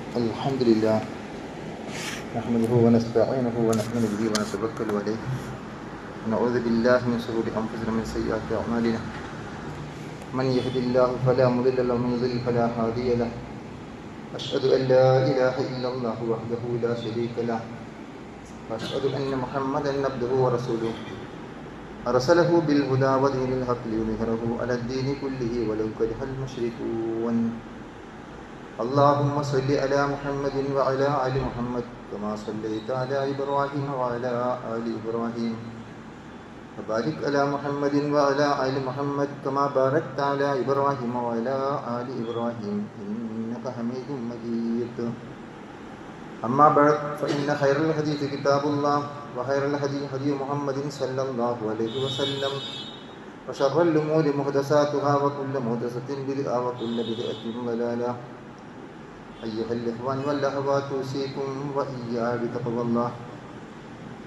الحمد لله نحمده ونستعينه ونؤمن به ونتوكل عليه ونعوذ بالله من شرور أنفسنا ومن سيئات أعمالنا من يهد الله فلا مضل له ومن يضلل فلا هادي له أشهد أن لا إله إلا الله وحده لا شريك له وأشهد أن محمدا عبده ورسوله أرسله بالهدى ودين الحق ليظهره على الدين كله ولو كره المشركون اللهم صل على محمد وعلى آل محمد كما صليت على إبراهيم وعلى آل إبراهيم وبارك على محمد وعلى آل محمد كما باركت على إبراهيم وعلى آل إبراهيم إنك حميد مجيد أما بعد فإن خير الحديث كتاب الله وخير الهدي هدي محمد صلى الله عليه وسلم وشر الأمور محدثاتها وكل محدثة بدعة وكل بدعة ضلالة أيها الإخوان والأخوات أوصيكم وإياي بتقوى الله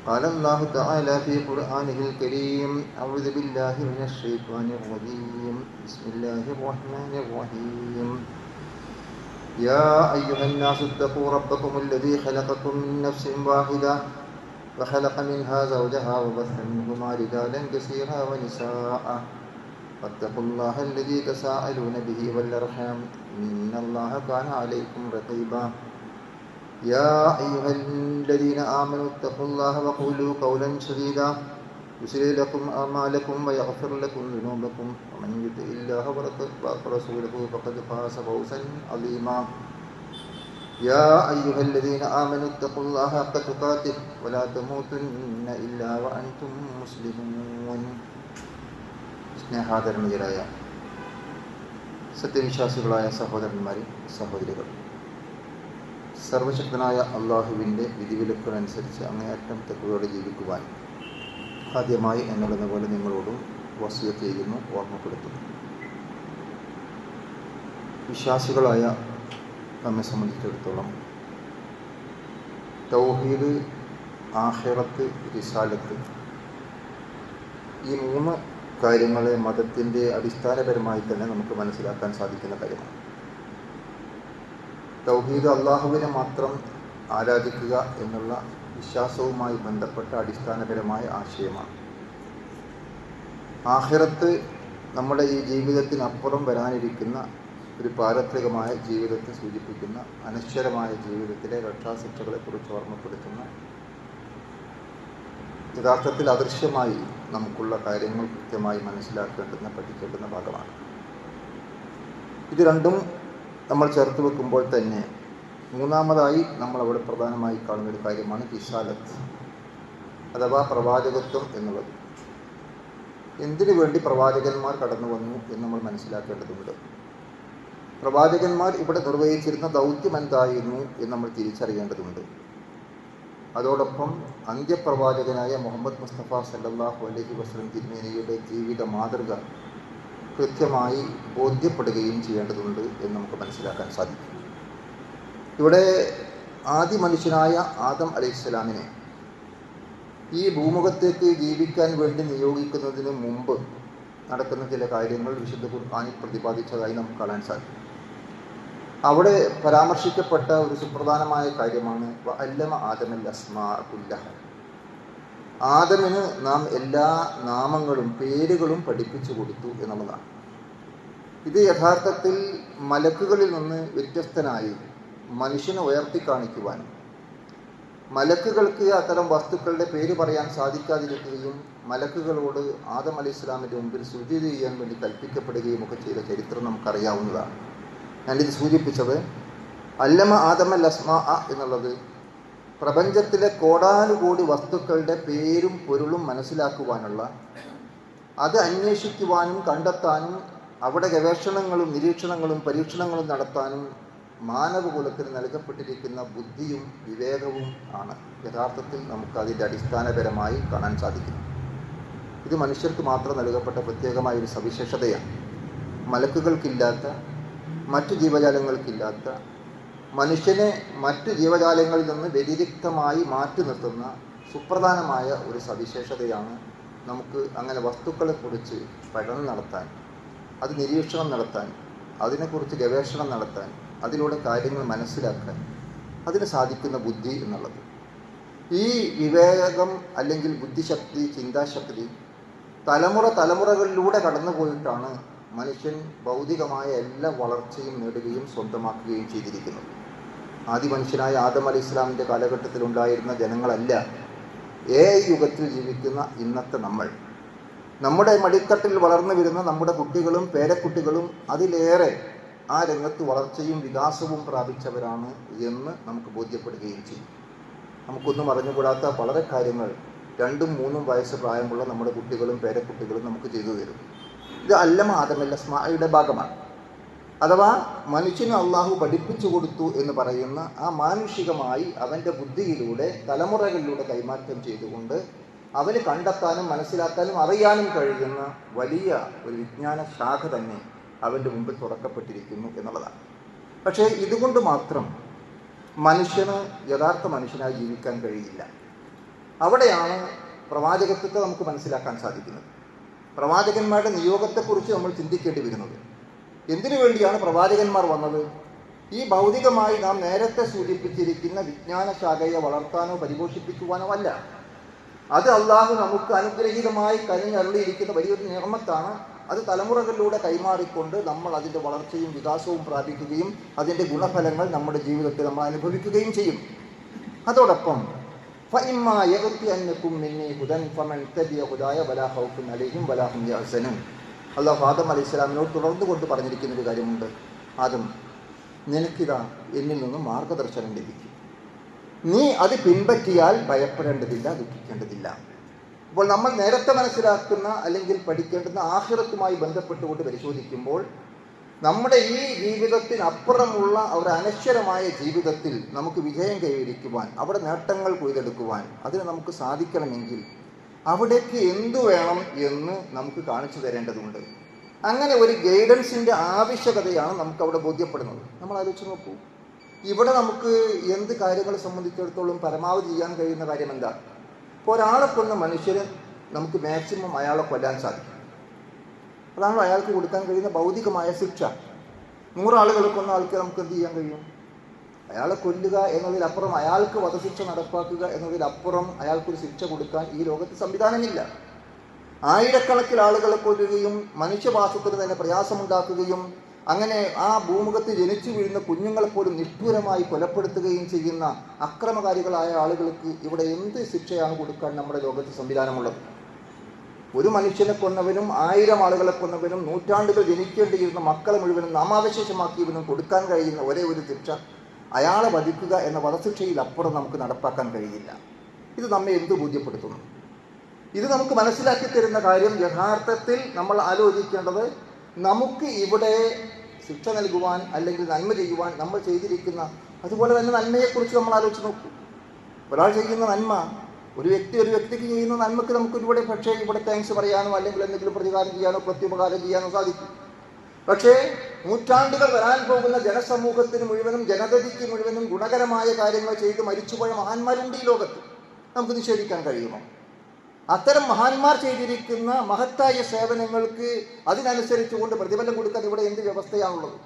قال الله تعالى في قرآنه الكريم أعوذ بالله من الشيطان الرجيم بسم الله الرحمن الرحيم يا أيها الناس اتقوا ربكم الذي خلقكم من نفس واحدة وخلق منها زوجها وبث منهما رجالا كثيرا ونساء واتقوا الله الذي تساءلون به والأرحام إن الله كان عليكم رقيبا يا أيها الذين آمنوا اتقوا الله وقولوا قولا سديدا يصلح لكم أعمالكم ويغفر لكم ذنوبكم ومن يطع الله ورسوله فقد فاز فوزا عظيما يا أيها الذين آمنوا اتقوا الله حق تقاته ولا تموتن إلا وأنتم مسلمون സ്നേഹാദരണീയരായ സത്യവിശ്വാസികളായ സഹോദരന്മാരെ സഹോദരികൾ, സർവശക്തനായ അള്ളാഹുവിൻ്റെ വിധിവിലക്കുകളനുസരിച്ച് അങ്ങേയറ്റം തഖ്വയോടെ ജീവിക്കുവാൻ ആദ്യമായി എന്നുള്ളതുപോലെ പോലെ നിങ്ങളോടും വസിയത്ത് ചെയ്യുന്നു, ഓർമ്മപ്പെടുത്തുന്നു. വിശ്വാസികളായ നമ്മെ സംബന്ധിച്ചിടത്തോളം തൗഹീദ്, ആഖിറത്ത്, റിസാലത്ത്, ഈ മൂന്ന് കാര്യങ്ങളെ മതത്തിൻ്റെ അടിസ്ഥാനപരമായി തന്നെ നമുക്ക് മനസ്സിലാക്കാൻ സാധിക്കുന്ന കാര്യമാണ്. തൗഹീദ് അള്ളാഹുവിനെ മാത്രം ആരാധിക്കുക എന്നുള്ള വിശ്വാസവുമായി ബന്ധപ്പെട്ട അടിസ്ഥാനപരമായ ആശയമാണ്. ആഖിറത്ത് നമ്മുടെ ഈ ജീവിതത്തിനപ്പുറം വരാനിരിക്കുന്ന ഒരു പാരത്രികമായ ജീവിതത്തെ സൂചിപ്പിക്കുന്ന, അനശ്വരമായ ജീവിതത്തിലെ രക്ഷാശിക്ഷകളെക്കുറിച്ച് ഓർമ്മപ്പെടുത്തുന്ന, യഥാർത്ഥത്തിൽ അദൃശ്യമായി നമുക്കുള്ള കാര്യങ്ങൾ കൃത്യമായി മനസ്സിലാക്കേണ്ടുന്ന, പഠിക്കേണ്ടുന്ന ഭാഗമാണ്. ഇത് രണ്ടും നമ്മൾ ചേർത്ത് വെക്കുമ്പോൾ തന്നെ മൂന്നാമതായി നമ്മൾ അവിടെ പ്രധാനമായി കാണുന്നൊരു കാര്യമാണ് റിസാലത്ത് അഥവാ പ്രവാചകത്വം എന്നുള്ളത്. എന്തിനു വേണ്ടി പ്രവാചകന്മാർ കടന്നു വന്നു എന്ന് നമ്മൾ മനസ്സിലാക്കേണ്ടതുണ്ട്. പ്രവാചകന്മാർ ഇവിടെ നിർവഹിച്ചിരുന്ന ദൗത്യം എന്തായിരുന്നു എന്ന് നമ്മൾ തിരിച്ചറിയേണ്ടതുണ്ട്. അതോടൊപ്പം അന്ത്യപ്രവാചകനായ മുഹമ്മദ് മുസ്തഫ സല്ലല്ലാഹു അലൈഹി വസല്ലം തിരുമേനിയുടെ ജീവിത മാതൃക കൃത്യമായി ബോധ്യപ്പെടുകയും ചെയ്യേണ്ടതുണ്ട് എന്ന് നമുക്ക് മനസ്സിലാക്കാൻ സാധിക്കും. ഇവിടെ ആദ്യ മനുഷ്യനായ ആദം അലൈഹിസ്സലാമിനെ ഈ ഭൂമുഖത്തേക്ക് ജീവിക്കാൻ വേണ്ടി നിയോഗിക്കുന്നതിന് മുമ്പ് നടക്കുന്ന ചില കാര്യങ്ങൾ വിശുദ്ധ ഖുർആനിൽ പ്രതിപാദിച്ചതായി നമുക്ക് കാണാൻ സാധിക്കും. അവിടെ പരാമർശിക്കപ്പെട്ട ഒരു സുപ്രധാനമായ കാര്യമാണ് വഅല്ലമ ആദമൽ അസ്മാഅ കുല്ലഹ. ആദമിന് നാം എല്ലാ നാമങ്ങളും പേരുകളും പഠിപ്പിച്ചു കൊടുത്തു എന്നുള്ളതാണ്. ഇത് യഥാർത്ഥത്തിൽ മലക്കുകളിൽ നിന്ന് വ്യത്യസ്തനായി മനുഷ്യനെ ഉയർത്തി കാണിക്കുവാൻ, മലക്കുകൾക്ക് അത്തരം വസ്തുക്കളുടെ പേര് പറയാൻ സാധിക്കാതിരിക്കുകയും മലക്കുകളോട് ആദം അലൈഹിസ്സലാമിൻ്റെ മുമ്പിൽ സുജൂദ് ചെയ്യാൻ വേണ്ടി കൽപ്പിക്കപ്പെടുകയും ഒക്കെ ചെയ്ത ചരിത്രം നമുക്കറിയാവുന്നതാണ്. ഞാനിത് സൂചിപ്പിച്ചത് അല്ലമ ആദമൽ അസ്മാഅ എന്നുള്ളത് പ്രപഞ്ചത്തിലെ കോടാനുകോടി വസ്തുക്കളുടെ പേരും പൊരുളും മനസ്സിലാക്കുവാനുള്ള, അത് അന്വേഷിക്കുവാനും കണ്ടെത്താനും അവിടെ ഗവേഷണങ്ങളും നിരീക്ഷണങ്ങളും പരീക്ഷണങ്ങളും നടത്താനും മാനവകുലത്തിന് നൽകപ്പെട്ടിരിക്കുന്ന ബുദ്ധിയും വിവേകവും ആണ് യഥാർത്ഥത്തിൽ നമുക്ക് അതിൻ്റെ അടിസ്ഥാനപരമായി കാണാൻ സാധിക്കും. ഇത് മനുഷ്യർക്ക് മാത്രം നൽകപ്പെട്ട പ്രത്യേകമായ ഒരു സവിശേഷതയാണ്. മലക്കുകൾക്കില്ലാത്ത, മറ്റു ജീവജാലങ്ങൾക്കില്ലാത്ത, മനുഷ്യനെ മറ്റു ജീവജാലങ്ങളിൽ നിന്ന് വ്യതിരിക്തമായി മാറ്റി നിർത്തുന്ന സുപ്രധാനമായ ഒരു സവിശേഷതയാണ്. നമുക്ക് അങ്ങനെ വസ്തുക്കളെക്കുറിച്ച് പഠനം നടത്താൻ, അത് നിരീക്ഷണം നടത്താൻ, അതിനെക്കുറിച്ച് ഗവേഷണം നടത്താൻ, അതിലൂടെ കാര്യങ്ങൾ മനസ്സിലാക്കാൻ അതിന് സാധിക്കുന്ന ബുദ്ധി എന്നുള്ളത്. ഈ വിവേകം അല്ലെങ്കിൽ ബുദ്ധിശക്തി, ചിന്താശക്തി തലമുറകളിലൂടെ കടന്നു പോയിട്ടാണ് മനുഷ്യൻ ഭൗതികമായ എല്ലാ വളർച്ചയും നേടുകയും സ്വന്തമാക്കുകയും ചെയ്തിരിക്കുന്നത്. ആദ്യ മനുഷ്യനായ ആദം അലൈഹി ഇസ്ലാമിൻ്റെ കാലഘട്ടത്തിലുണ്ടായിരുന്ന ജനങ്ങളല്ല യുഗത്തിൽ ജീവിക്കുന്ന ഇന്നത്തെ നമ്മൾ. നമ്മുടെ മടിത്തട്ടിൽ വളർന്നു വരുന്ന നമ്മുടെ കുട്ടികളും പേരക്കുട്ടികളും അതിലേറെ ആ രംഗത്ത് വളർച്ചയും വികാസവും പ്രാപിച്ചവരാണ് എന്ന് നമുക്ക് ബോധ്യപ്പെടുകയും ചെയ്യും. നമുക്കൊന്നും അറിഞ്ഞുകൂടാത്ത വളരെ കാര്യങ്ങൾ 2-3 വയസ്സ് പ്രായമുള്ള നമ്മുടെ കുട്ടികളും പേരക്കുട്ടികളും നമുക്ക് ചെയ്തു തരും. ഇത് അല്ലമ ആദമൽ അസ്മാഇയുടെ ഭാഗമാണ്. അഥവാ മനുഷ്യന് അള്ളാഹു പഠിപ്പിച്ചു കൊടുത്തു എന്ന് പറയുന്ന ആ മാനുഷികമായി അവൻ്റെ ബുദ്ധിയിലൂടെ തലമുറകളിലൂടെ കൈമാറ്റം ചെയ്തുകൊണ്ട് അവന് കണ്ടെത്താനും മനസ്സിലാക്കാനും അറിയാനും കഴിയുന്ന വലിയ ഒരു വിജ്ഞാന ശാഖ തന്നെ അവൻ്റെ മുമ്പിൽ തുറക്കപ്പെട്ടിരിക്കുന്നു എന്നുള്ളതാണ്. പക്ഷേ ഇതുകൊണ്ട് മാത്രം മനുഷ്യന് യഥാർത്ഥ മനുഷ്യനായി ജീവിക്കാൻ കഴിയില്ല. അവിടെയാണ് പ്രവാചകത്വത്തെ നമുക്ക് മനസ്സിലാക്കാൻ സാധിക്കുന്നത്. പ്രവാചകന്മാരുടെ നിയോഗത്തെക്കുറിച്ച് നമ്മൾ ചിന്തിക്കേണ്ടി വരുന്നത്. എന്തിനു വേണ്ടിയാണ് പ്രവാചകന്മാർ വന്നത്? ഈ ഭൗതികമായി നാം നേരത്തെ സൂചിപ്പിച്ചിരിക്കുന്ന വിജ്ഞാന ശാഖയെ വളർത്താനോ പരിപോഷിപ്പിക്കുവാനോ അല്ല. അത് അള്ളാഹു നമുക്ക് അനുഗ്രഹീതമായി കനിഞ്ഞരുളിയിരിക്കുന്ന വലിയൊരു നിയമത്താണ്. അത് തലമുറകളിലൂടെ കൈമാറിക്കൊണ്ട് നമ്മൾ അതിൻ്റെ വളർച്ചയും വികാസവും പ്രാപിക്കുകയും അതിൻ്റെ ഗുണഫലങ്ങൾ നമ്മുടെ ജീവിതത്തിൽ നമ്മൾ അനുഭവിക്കുകയും ചെയ്യും. അതോടൊപ്പം അള്ളാഹു ആദം അലൈഹി സ്വലാമിനോട് തുടർന്നു കൊണ്ട് പറഞ്ഞിരിക്കുന്നൊരു കാര്യമുണ്ട്. ആദം, നിനക്കിതാ എന്നിൽ നിന്നും മാർഗദർശനം ലഭിക്കും. നീ അത് പിൻപറ്റിയാൽ ഭയപ്പെടേണ്ടതില്ല, ദുഃഖിക്കേണ്ടതില്ല. അപ്പോൾ നമ്മൾ നേരത്തെ മനസ്സിലാക്കുന്ന അല്ലെങ്കിൽ പഠിക്കേണ്ടുന്ന ആഖിറത്തുമായി ബന്ധപ്പെട്ടുകൊണ്ട് പരിശോധിക്കുമ്പോൾ നമ്മുടെ ഈ ജീവിതത്തിനപ്പുറമുള്ള ഒരു അനശ്വരമായ ജീവിതത്തിൽ നമുക്ക് വിജയം കൈവരിക്കുവാൻ, അവിടെ നേട്ടങ്ങൾ കൊയ്തെടുക്കുവാൻ അതിന് നമുക്ക് സാധിക്കണമെങ്കിൽ അവിടേക്ക് എന്തു വേണം എന്ന് നമുക്ക് കാണിച്ചു തരേണ്ടതുണ്ട്. അങ്ങനെ ഒരു ഗൈഡൻസിൻ്റെ ആവശ്യകതയാണ് നമുക്കവിടെ ബോധ്യപ്പെടുന്നത്. നമ്മൾ ആലോചിച്ച് നോക്കൂ, ഇവിടെ നമുക്ക് എന്ത് കാര്യങ്ങളെ സംബന്ധിച്ചിടത്തോളം പരമാവധി ചെയ്യാൻ കഴിയുന്ന കാര്യം എന്താ? ഇപ്പോൾ ഒരാളെ കൊന്ന മനുഷ്യന് നമുക്ക് മാക്സിമം അയാളെ കൊല്ലാൻ സാധിക്കും. അതാണ് അയാൾക്ക് കൊടുക്കാൻ കഴിയുന്ന ഭൗതികമായ ശിക്ഷ. 100 ആളുകളെ കൊന്ന ആൾക്ക് നമുക്ക് എന്ത് ചെയ്യാൻ കഴിയും? അയാളെ കൊല്ലുക എന്നതിലപ്പുറം, അയാൾക്ക് വധശിക്ഷ നടപ്പാക്കുക എന്നതിലപ്പുറം അയാൾക്കൊരു ശിക്ഷ കൊടുക്കാൻ ഈ ലോകത്ത് സംവിധാനമില്ല. ആയിരക്കണക്കിന് ആളുകളെ കൊല്ലുകയും മനുഷ്യവാസത്തിന് തന്നെ പ്രയാസമുണ്ടാക്കുകയും അങ്ങനെ ആ ഭൂമുഖത്ത് ജനിച്ചു വീഴുന്ന കുഞ്ഞുങ്ങളെപ്പോലും നിഷ്ഠൂരമായി കൊലപ്പെടുത്തുകയും ചെയ്യുന്ന അക്രമകാരികളായ ആളുകൾക്ക് ഇവിടെ എന്ത് ശിക്ഷയാണ് കൊടുക്കാൻ നമ്മുടെ ലോകത്ത് സംവിധാനമുള്ളത്? ഒരു മനുഷ്യനെ കൊന്നവനും 1000 ആളുകളെ കൊന്നവനും നൂറ്റാണ്ടുകൾ ജനിക്കേണ്ടിയിരുന്ന മക്കളെ മുഴുവനും നാമാവശേഷമാക്കിയവനും കൊടുക്കാൻ കഴിയുന്ന ഒരേ ഒരു ശിക്ഷ അയാളെ വധിക്കുക എന്ന വധശിക്ഷയിൽ അപ്പുറം നമുക്ക് നടപ്പാക്കാൻ കഴിയില്ല. ഇത് നമ്മെ എന്ത് ബോധ്യപ്പെടുത്തുന്നു? ഇത് നമുക്ക് മനസ്സിലാക്കി തരുന്ന കാര്യം, യഥാർത്ഥത്തിൽ നമ്മൾ ആലോചിക്കേണ്ടത്, നമുക്ക് ഇവിടെ ശിക്ഷ നൽകുവാൻ അല്ലെങ്കിൽ നന്മ ചെയ്യുവാൻ നമ്മൾ ചെയ്തിരിക്കുന്ന അതുപോലെ തന്നെ നന്മയെക്കുറിച്ച് നമ്മൾ ആലോചിച്ച് നോക്കൂ. ഒരാൾ ചെയ്യുന്ന നന്മ, ഒരു വ്യക്തിക്ക് ചെയ്യുന്ന നന്മയ്ക്ക് നമുക്ക് ഇവിടെ താങ്ക്സ് പറയാനോ അല്ലെങ്കിൽ എന്തെങ്കിലും പ്രതികാരം ചെയ്യാനോ പ്രത്യുപകാരം ചെയ്യാനോ സാധിക്കും. പക്ഷേ നൂറ്റാണ്ടുകൾ വരാൻ പോകുന്ന ജനസമൂഹത്തിന് മുഴുവനും, ജനതയ്ക്ക് മുഴുവനും ഗുണകരമായ കാര്യങ്ങൾ ചെയ്ത് മരിച്ചുപോയ മഹാന്മാരുണ്ട് ഈ ലോകത്ത്. നമുക്ക് നിഷേധിക്കാൻ കഴിയുമോ? അത്തരം മഹാന്മാർ ചെയ്തിരിക്കുന്ന മഹത്തായ സേവനങ്ങൾക്ക് അതിനനുസരിച്ചുകൊണ്ട് പ്രതിഫലം കൊടുക്കാൻ ഇവിടെ എന്ത് വ്യവസ്ഥയാണുള്ളത്?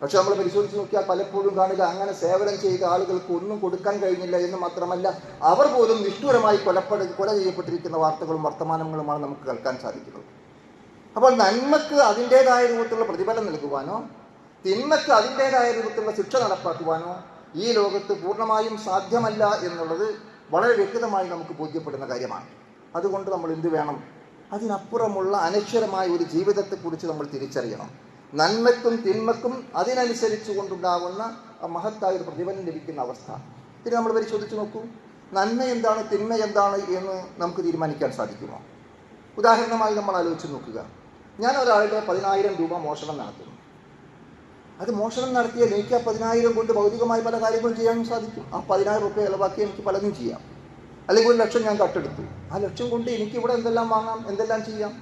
പക്ഷെ നമ്മൾ പരിശോധിച്ച് നോക്കിയാൽ പലപ്പോഴും കാണുക, അങ്ങനെ സേവനം ചെയ്ത ആളുകൾക്ക് ഒന്നും കൊടുക്കാൻ കഴിഞ്ഞില്ല എന്ന് മാത്രമല്ല, അവർ പോലും നിഷ്ഠൂരമായി കൊല ചെയ്യപ്പെട്ടിരിക്കുന്ന വാർത്തകളും വർത്തമാനങ്ങളുമാണ് നമുക്ക് കേൾക്കാൻ സാധിക്കുന്നത്. അപ്പോൾ നന്മക്ക് അതിൻ്റേതായ രൂപത്തിലുള്ള പ്രതിഫലം നൽകുവാനോ തിന്മക്ക് അതിൻ്റേതായ രൂപത്തിലുള്ള ശിക്ഷ നടപ്പാക്കുവാനോ ഈ ലോകത്ത് പൂർണ്ണമായും സാധ്യമല്ല എന്നുള്ളത് വളരെ വ്യക്തമായി നമുക്ക് ബോധ്യപ്പെടുന്ന കാര്യമാണ്. അതുകൊണ്ട് നമ്മൾ എന്ത് വേണം? അതിനപ്പുറമുള്ള അനശ്വരമായ ഒരു ജീവിതത്തെക്കുറിച്ച് നമ്മൾ തിരിച്ചറിയണം. നന്മയ്ക്കും തിന്മക്കും അതിനനുസരിച്ച് കൊണ്ടുണ്ടാകുന്ന മഹത്തായ ഒരു പ്രതിഫലം ലഭിക്കുന്ന അവസ്ഥ. ഇത് നമ്മൾ പരിശോധിച്ച് നോക്കൂ. നന്മ എന്താണ്, തിന്മ എന്താണ് എന്ന് നമുക്ക് തീരുമാനിക്കാൻ സാധിക്കുമോ? ഉദാഹരണമായി നമ്മൾ ആലോചിച്ച് നോക്കുക. ഞാൻ ഒരാളുടെ 10,000 രൂപ മോഷണം നടത്തുന്നു. അത് മോഷണം നടത്തിയാൽ എനിക്ക് ആ 10,000 കൊണ്ട് ഭൗതികമായി പല കാര്യങ്ങളും ചെയ്യാൻ സാധിക്കും. ആ 10,000 രൂപ ഇളവാക്കി എനിക്ക് പലതും ചെയ്യാം. അല്ലെങ്കിൽ 1,00,000 ഞാൻ കട്ടെടുത്തു, ആ 1,00,000 കൊണ്ട് എനിക്ക് ഇവിടെ എന്തെല്ലാം വാങ്ങാം, എന്തെല്ലാം ചെയ്യാം.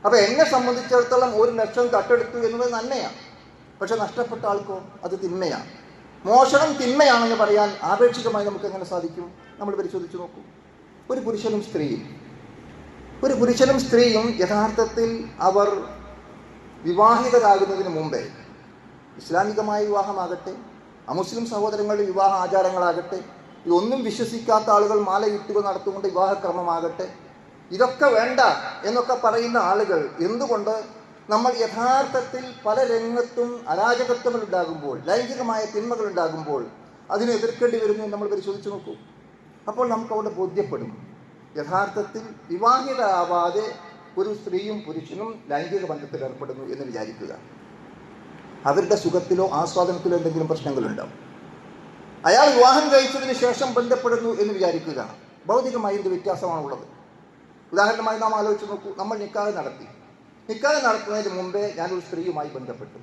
അപ്പോൾ എന്നെ സംബന്ധിച്ചിടത്തോളം 1,00,000 കട്ടെടുത്തു എന്നത് നന്മയാണ്. പക്ഷെ നഷ്ടപ്പെട്ട ആൾക്കോ അത് തിന്മയാണ്. മോഷണം തിന്മയാണെന്ന് പറയാൻ ആപേക്ഷികമായി നമുക്ക് എങ്ങനെ സാധിക്കും? നമ്മൾ പരിശോധിച്ച് നോക്കൂ. ഒരു പുരുഷനും സ്ത്രീയും യഥാർത്ഥത്തിൽ അവർ വിവാഹിതരാകുന്നതിന് മുമ്പേ ഇസ്ലാമികമായ വിവാഹമാകട്ടെ, അമുസ്ലിം സഹോദരങ്ങളുടെ വിവാഹ ആചാരങ്ങളാകട്ടെ, ഇതൊന്നും വിശ്വസിക്കാത്ത ആളുകൾ മാലയിട്ടുകൾ നടത്തുകൊണ്ട് വിവാഹക്രമമാകട്ടെ, ഇതൊക്കെ വേണ്ട എന്നൊക്കെ പറയുന്ന ആളുകൾ എന്തുകൊണ്ട് നമ്മൾ യഥാർത്ഥത്തിൽ പല രംഗത്തും അരാജകത്വങ്ങൾ ഉണ്ടാകുമ്പോൾ, ലൈംഗികമായ തിന്മകൾ ഉണ്ടാകുമ്പോൾ അതിനെ എതിർക്കേണ്ടി വരുന്നു നമ്മൾ പരിശോധിച്ച് നോക്കൂ. അപ്പോൾ നമുക്ക് അവിടെ ബോധ്യപ്പെടും യഥാർത്ഥത്തിൽ വിവാഹിതരാവാതെ ഒരു സ്ത്രീയും പുരുഷനും ലൈംഗിക ബന്ധത്തിൽ ഏർപ്പെടുന്നു എന്ന് വിചാരിക്കുക. അവരുടെ സുഖത്തിലോ ആസ്വാദനത്തിലോ എന്തെങ്കിലും പ്രശ്നങ്ങളുണ്ടാവും. അയാൾ വിവാഹം കഴിച്ചതിന് ശേഷം ബന്ധപ്പെടുന്നു എന്ന് വിചാരിക്കുക. ഭൗതികമായി എന്ത് വ്യത്യാസമാണുള്ളത്? ഉദാഹരണമായി നാം ആലോചിച്ച് നോക്കൂ. നമ്മൾ നിക്കാഹ് നടത്തി. നിക്കാഹ് നടത്തുന്നതിന് മുമ്പേ ഞാനൊരു സ്ത്രീയുമായി ബന്ധപ്പെട്ടു.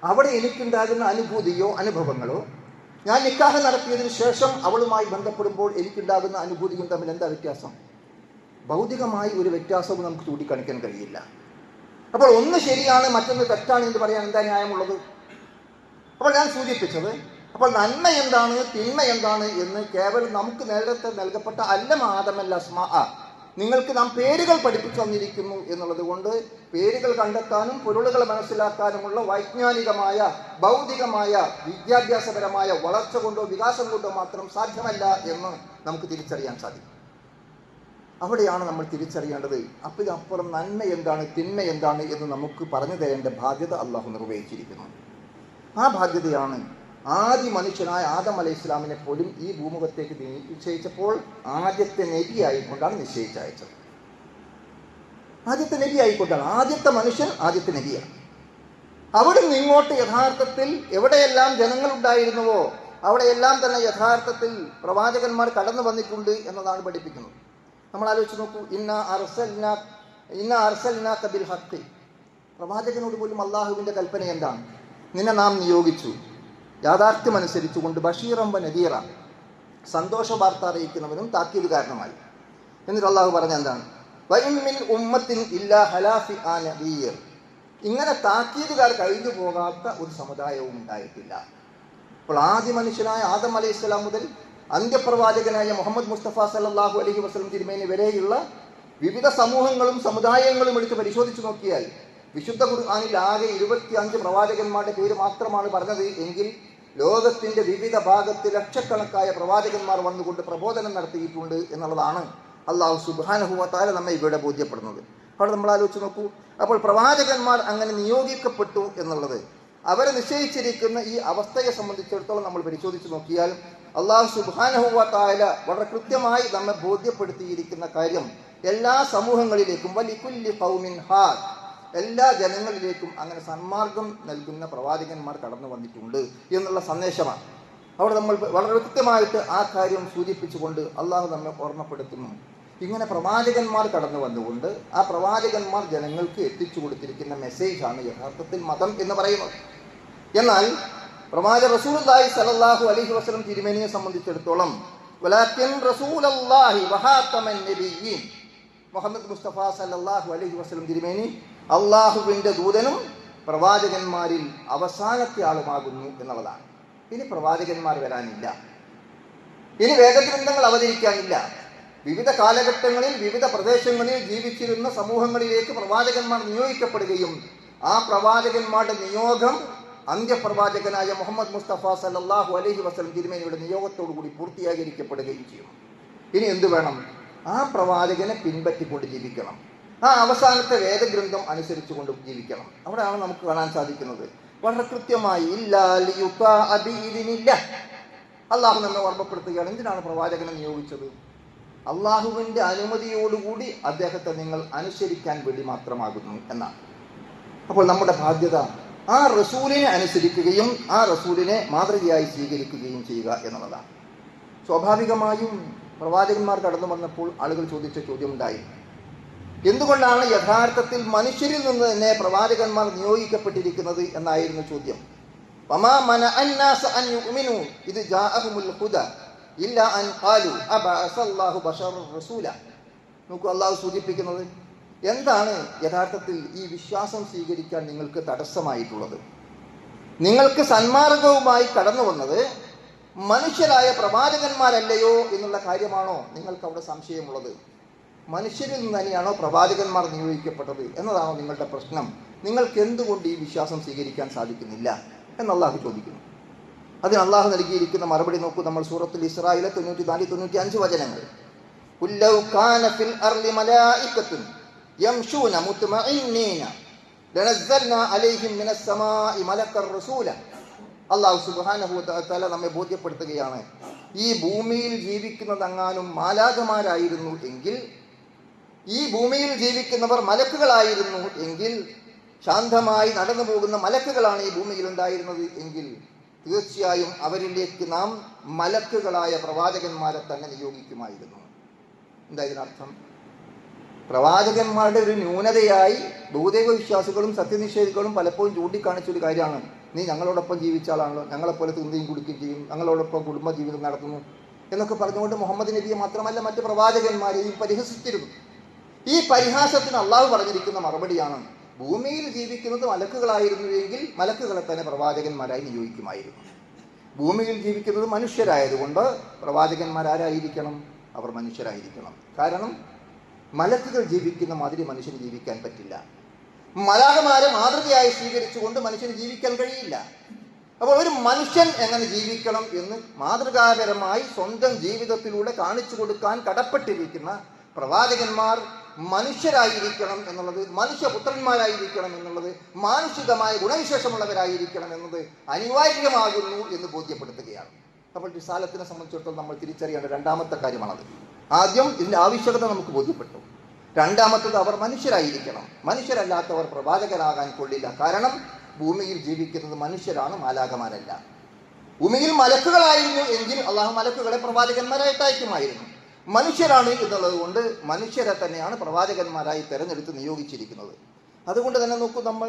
അവിടെ എനിക്കുണ്ടാകുന്ന അനുഭൂതിയോ അനുഭവങ്ങളോ ഞാൻ നിക്കാഹ് നടത്തിയതിന് ശേഷം അവളുമായി ബന്ധപ്പെടുമ്പോൾ എനിക്കുണ്ടാകുന്ന അനുഭൂതിയും തമ്മിൽ എന്താ വ്യത്യാസം? ഭൗതികമായി ഒരു വ്യത്യാസവും നമുക്ക് ചൂണ്ടിക്കാണിക്കാൻ കഴിയില്ല. അപ്പോൾ ഒന്ന് ശരിയാണ്, മറ്റൊന്ന് തെറ്റാണ് എന്ന് പറയാൻ എന്താ ന്യായമുള്ളത്? അപ്പോൾ ഞാൻ സൂചിപ്പിച്ചത്, അപ്പോൾ നന്മ എന്താണ്, തിന്മ എന്താണ് എന്ന് കേവലം നമുക്ക് നേരത്തെ നൽകപ്പെട്ട അല്ലമാദമല്ല അസ്മാ, നിങ്ങൾക്ക് നാം പേരുകൾ പഠിപ്പിച്ചു തന്നിരിക്കുന്നു എന്നുള്ളത് കൊണ്ട് പേരുകൾ കണ്ടെത്താനും പൊരുളുകൾ മനസ്സിലാക്കാനുമുള്ള വൈജ്ഞാനികമായ ഭൗതികമായ വിദ്യാഭ്യാസപരമായ വളർച്ച കൊണ്ടോ വികാസം കൊണ്ടോ മാത്രം സാധ്യമല്ല എന്ന് നമുക്ക് തിരിച്ചറിയാൻ സാധിക്കും. അവിടെയാണ് നമ്മൾ തിരിച്ചറിയേണ്ടത്. അപ്പോൾ ഇതിനപ്പുറം നന്മ എന്താണ്, തിന്മ എന്താണ് എന്ന് നമുക്ക് പറഞ്ഞു തരേണ്ട ബാധ്യത അള്ളാഹു നിർവഹിച്ചിരിക്കുന്നു. ആ ബാധ്യതയാണ് ആദ്യ മനുഷ്യനായ ആദം അലൈഹി ഇസ്ലാമിനെ പോലും ഈ ഭൂമുഖത്തേക്ക് നിശ്ചയിച്ചപ്പോൾ ആദ്യത്തെ നബിയായിക്കൊണ്ടാണ് നിശ്ചയിച്ചയച്ചത്. ആദ്യത്തെ നബിയായിക്കൊണ്ടാണ്. ആദ്യത്തെ മനുഷ്യൻ ആദ്യത്തെ നബിയാണ്. അവിടെ നിന്ന് ഇങ്ങോട്ട് യഥാർത്ഥത്തിൽ എവിടെയെല്ലാം ജനങ്ങളുണ്ടായിരുന്നുവോ അവിടെയെല്ലാം തന്നെ യഥാർത്ഥത്തിൽ പ്രവാചകന്മാർ കടന്നു വന്നിട്ടുണ്ട് എന്നതാണ് പഠിപ്പിക്കുന്നത്. നമ്മൾ ആലോചിച്ച് നോക്കൂ. ഇന്ന അർസൽനാക ബിൽ ഹഖ്. പ്രവാചകനോട് പോലും അള്ളാഹുവിൻ്റെ കൽപ്പന എന്താണ്? നിന്നെ നാം നിയോഗിച്ചു യാഥാർത്ഥ്യമനുസരിച്ചുകൊണ്ട് ബഷീറം വ നദീറ, സന്തോഷ വാർത്ത അറിയിക്കുന്നവനും താക്കീതുകാരനുമായി. എന്നിട്ട് അള്ളാഹു പറഞ്ഞ എന്താണ്? വഇൻ മിൻ ഉമ്മത്തിൻ ഇല്ലാ ഹലാ ഫിആ നദീർ. ഇങ്ങനെ താക്കീതുകാർ കഴിഞ്ഞു പോകാത്ത ഒരു സമുദായവും ഉണ്ടായിട്ടില്ല. അപ്പോൾ ആദ്യ മനുഷ്യനായ ആദം അലൈഹി സ്വലാം മുതൽ അന്ത്യപ്രവാചകനായ മുഹമ്മദ് മുസ്തഫ സല്ലല്ലാഹു അലൈഹി വസല്ലം തിരുമേനി വരെയുള്ള വിവിധ സമൂഹങ്ങളും സമുദായങ്ങളും എടുത്ത് പരിശോധിച്ച് നോക്കിയാൽ വിശുദ്ധ ഖുർആനിൽ ആകെ 25 പ്രവാചകന്മാരുടെ പേര് മാത്രമാണ് പറഞ്ഞത് എങ്കിൽ ലോകത്തിൻ്റെ വിവിധ ഭാഗത്ത് ലക്ഷക്കണക്കായ പ്രവാചകന്മാർ വന്നുകൊണ്ട് പ്രബോധനം നടത്തിയിട്ടുണ്ട് എന്നുള്ളതാണ് അള്ളാഹു സുബ്ഹാനഹു വ തആല നമ്മെ ഇവിടെ ബോധ്യപ്പെടുന്നത്. അവിടെ നമ്മൾ ആലോചിച്ച് നോക്കൂ. അപ്പോൾ പ്രവാചകന്മാർ അങ്ങനെ നിയോഗിക്കപ്പെട്ടു എന്നുള്ളത് അവരെ നിശ്ചയിച്ചിരിക്കുന്ന ഈ അവസ്ഥയെ സംബന്ധിച്ചിടത്തോളം നമ്മൾ പരിശോധിച്ച് നോക്കിയാൽ അള്ളാഹു സുബ്ഹാനഹു വ തആല വളരെ കൃത്യമായി നമ്മെ ബോധ്യപ്പെടുത്തിയിരിക്കുന്ന കാര്യം എല്ലാ സമൂഹങ്ങളിലേക്കും വലികുല്ലി ഖൗമിൻ ഹാദ്, എല്ലാ ജനങ്ങളിലേക്കും അങ്ങനെ സന്മാർഗം നൽകുന്ന പ്രവാചകന്മാർ കടന്നു വന്നിട്ടുണ്ട് എന്നുള്ള സന്ദേശമാണ്. അവിടെ നമ്മൾ വളരെ കൃത്യമായിട്ട് ആ കാര്യം സൂചിപ്പിച്ചുകൊണ്ട് അള്ളാഹു നമ്മെ ഓർമ്മപ്പെടുത്തുന്നു. ഇങ്ങനെ പ്രവാചകന്മാർ കടന്നു വന്നുകൊണ്ട് ആ പ്രവാചകന്മാർ ജനങ്ങൾക്ക് എത്തിച്ചു കൊടുത്തിരിക്കുന്ന മെസ്സേജാണ് യഥാർത്ഥത്തിൽ മതം എന്ന് പറയുന്നത്. എന്നാൽ പ്രവാചക റസൂലുള്ളാഹി സ്വല്ലല്ലാഹു അലൈഹി വസല്ലം തിരുമേനിയെ സംബന്ധിച്ചിടത്തോളം വലാകിൻ റസൂലുള്ളാഹി വഹാതമൻ നബിയ്യീൻ, മുഹമ്മദ് മുസ്തഫ സല്ലല്ലാഹു അലൈഹി വസല്ലം തിരുമേനി അള്ളാഹുവിൻ്റെ ദൂതനും പ്രവാചകന്മാരിൽ അവസാനത്തെ ആളുമാകുന്നു എന്നുള്ളതാണ്. ഇനി പ്രവാചകന്മാർ വരാനില്ല, ഇനി വേദഗ്രന്ഥങ്ങൾ അവതരിക്കാനില്ല. വിവിധ കാലഘട്ടങ്ങളിൽ വിവിധ പ്രദേശങ്ങളിൽ ജീവിച്ചിരുന്ന സമൂഹങ്ങളിലേക്ക് പ്രവാചകന്മാർ നിയോഗിക്കപ്പെടുകയും ആ പ്രവാചകന്മാരുടെ നിയോഗം അന്ത്യപ്രവാചകനായ മുഹമ്മദ് മുസ്തഫ സല്ലല്ലാഹു അലൈഹി വസല്ലം തിരുമേനിയുടെ നിയോഗത്തോടുകൂടി പൂർത്തിയാകരിക്കപ്പെടുകയും ചെയ്യും. ഇനി എന്തു വേണം? ആ പ്രവാചകനെ പിൻപറ്റിക്കൊണ്ട് ജീവിക്കണം. ആ അവസാനത്തെ വേദഗ്രന്ഥം അനുസരിച്ചുകൊണ്ട് ജീവിക്കണം. അവിടെയാണ് നമുക്ക് കാണാൻ സാധിക്കുന്നത് വളരെ കൃത്യമായി അള്ളാഹു നമ്മെ ഓർമ്മപ്പെടുത്തുകയാണ്. എന്തിനാണ് പ്രവാചകനെ നിയോഗിച്ചത്? അള്ളാഹുവിൻ്റെ അനുമതിയോടുകൂടി അദ്ദേഹത്തെ നിങ്ങൾ അനുസരിക്കാൻ വേണ്ടി മാത്രമാകുന്നു എന്നാണ്. അപ്പോൾ നമ്മുടെ ബാധ്യത ആ റസൂലിനെ അനുസരിക്കുകയും ആ റസൂലിനെ മാതൃകയായി സ്വീകരിക്കുകയും ചെയ്യുക എന്നുള്ളതാണ്. സ്വാഭാവികമായും പ്രവാചകന്മാർ കടന്നു വന്നപ്പോൾ ആളുകൾ ചോദിച്ച ചോദ്യമുണ്ടായി, എന്തുകൊണ്ടാണ് യഥാർത്ഥത്തിൽ മനുഷ്യരിൽ നിന്ന് തന്നെ പ്രവാചകന്മാർ നിയോഗിക്കപ്പെട്ടിരിക്കുന്നത് എന്നായിരുന്നു ചോദ്യം. വമാ മനഅന്നാസ അൻ യുഅ്മിനു ഇദ് ജാഅഹുമുൽ ഹുദ ഇല്ലാ അൻ ഖാലു അബഅസല്ലാഹു ബശറൻ റസൂല. നോക്കൂ, അള്ളാഹു സൂചിപ്പിക്കുന്നത് എന്താണ് യഥാർത്ഥത്തിൽ ഈ വിശ്വാസം സ്വീകരിക്കാൻ നിങ്ങൾക്ക് തടസ്സമായിട്ടുള്ളത്? നിങ്ങൾക്ക് സന്മാർഗവുമായി കടന്നു വന്നത് മനുഷ്യരായ പ്രവാചകന്മാരല്ലയോ എന്നുള്ള കാര്യമാണോ നിങ്ങൾക്ക് അവിടെ സംശയമുള്ളത്? മനുഷ്യരിൽ നിന്ന് തന്നെയാണോ പ്രവാചകന്മാർ നിയോഗിക്കപ്പെട്ടത് എന്നതാണോ നിങ്ങളുടെ പ്രശ്നം നിങ്ങൾക്ക് എന്തുകൊണ്ട് ഈ വിശ്വാസം സ്വീകരിക്കാൻ സാധിക്കുന്നില്ല എന്ന് അള്ളാഹു ചോദിക്കുന്നു. അതിന് അള്ളാഹു നൽകിയിരിക്കുന്ന മറുപടി നോക്കൂ. നമ്മൾ സൂറത്തുൽ ഇസ്രായിലെ 94-95 വചനങ്ങൾ. ഖുല്ലൗ കാന ഫിൽ അർളി മലായികത്തുൻ യംശൂന മുത്മഇന്നീന ലനസ്സൽനാ അലൈഹിം മിനസ് സമാഇ മലക്കർ റസൂല. അള്ളാഹു സുബ്ഹാനഹു വ തആല നമ്മെ ബോധ്യപ്പെടുത്തുകയാണ്, ഈ ഭൂമിയിൽ ജീവിക്കുന്നതെങ്ങാനും മാലാഖമാരായിരുന്നു എങ്കിൽ, ഈ ഭൂമിയിൽ ജീവിക്കുന്നവർ മലക്കുകളായിരുന്നു എങ്കിൽ, ശാന്തമായി നടന്നു പോകുന്ന മലക്കുകളാണ് ഈ ഭൂമിയിൽ ഉണ്ടായിരുന്നത് എങ്കിൽ തീർച്ചയായും അവരിലേക്ക് നാം മലക്കുകളായ പ്രവാചകന്മാരെ തന്നെ നിയോഗിക്കുമായിരുന്നു. എന്താ ഇതിനർത്ഥം? പ്രവാചകന്മാരുടെ ഒരു ന്യൂനതയായി ഭൂദൈവ വിശ്വാസികളും സത്യനിഷേധികളും പലപ്പോഴും ചൂണ്ടിക്കാണിച്ചൊരു കാര്യമാണ്, നീ ഞങ്ങളോടൊപ്പം ജീവിച്ച ആളാണല്ലോ, ഞങ്ങളെപ്പോലെ തിന്നുകയും കുടിക്കുകയും ചെയ്യും, ഞങ്ങളോടൊപ്പം കുടുംബജീവിതം നടത്തുന്നു എന്നൊക്കെ പറഞ്ഞുകൊണ്ട് മുഹമ്മദ് നബിയെ മാത്രമല്ല മറ്റ് പ്രവാചകന്മാരെയും പരിഹസിച്ചിരുന്നു. ഈ പരിഹാസത്തിന് അള്ളാഹു പറഞ്ഞിരിക്കുന്ന മറുപടിയാണ്, ഭൂമിയിൽ ജീവിക്കുന്നത് മലക്കുകളായിരുന്നു എങ്കിൽ മലക്കുകളെ തന്നെ പ്രവാചകന്മാരായി നിയോഗിക്കുമായിരുന്നു. ഭൂമിയിൽ ജീവിക്കുന്നത് മനുഷ്യരായതുകൊണ്ട് പ്രവാചകന്മാരാരായിരിക്കണം? അവർ മനുഷ്യരായിരിക്കണം. കാരണം മലക്കുകൾ ജീവിക്കുന്ന മാതിരി മനുഷ്യന് ജീവിക്കാൻ പറ്റില്ല. മലാഖമാരെ മാതൃകയായി സ്വീകരിച്ചുകൊണ്ട് മനുഷ്യന് ജീവിക്കാൻ കഴിയില്ല. അപ്പോൾ ഒരു മനുഷ്യൻ എങ്ങനെ ജീവിക്കണം എന്ന് മാതൃകാപരമായി സ്വന്തം ജീവിതത്തിലൂടെ കാണിച്ചു കൊടുക്കാൻ കടപ്പെട്ടിരിക്കുന്ന പ്രവാചകന്മാർ മനുഷ്യരായിരിക്കണം എന്നുള്ളത്, മനുഷ്യപുത്രന്മാരായിരിക്കണം എന്നുള്ളത്, മാനുഷികമായ ഗുണവിശേഷമുള്ളവരായിരിക്കണം എന്നത് അനിവാര്യമാകുന്നു എന്ന് ബോധ്യപ്പെടുത്തുകയാണ്. അപ്പോൾ റിസാലത്തിനെ സംബന്ധിച്ചിടത്തോളം നമ്മൾ തിരിച്ചറിയേണ്ട രണ്ടാമത്തെ കാര്യമാണത്. ആദ്യം ഇതിൻ്റെ ആവശ്യകത നമുക്ക് ബോധ്യപ്പെട്ടു. രണ്ടാമത്തത്, അവർ മനുഷ്യരായിരിക്കണം. മനുഷ്യരല്ലാത്തവർ പ്രവാചകരാകാൻ കൊള്ളില്ല. കാരണം ഭൂമിയിൽ ജീവിക്കുന്നത് മനുഷ്യരാണ്, മാലാഖമാരല്ല. ഭൂമിയിൽ മലക്കുകളായിരുന്നു എങ്കിൽ അള്ളാഹു മലക്കുകളെ പ്രവാചകന്മാരായിട്ട് അയക്കുമായിരുന്നു. മനുഷ്യരാണ് എന്നുള്ളത് കൊണ്ട് മനുഷ്യരെ തന്നെയാണ് പ്രവാചകന്മാരായി തെരഞ്ഞെടുത്ത് നിയോഗിച്ചിരിക്കുന്നത്. അതുകൊണ്ട് തന്നെ നോക്കൂ, നമ്മൾ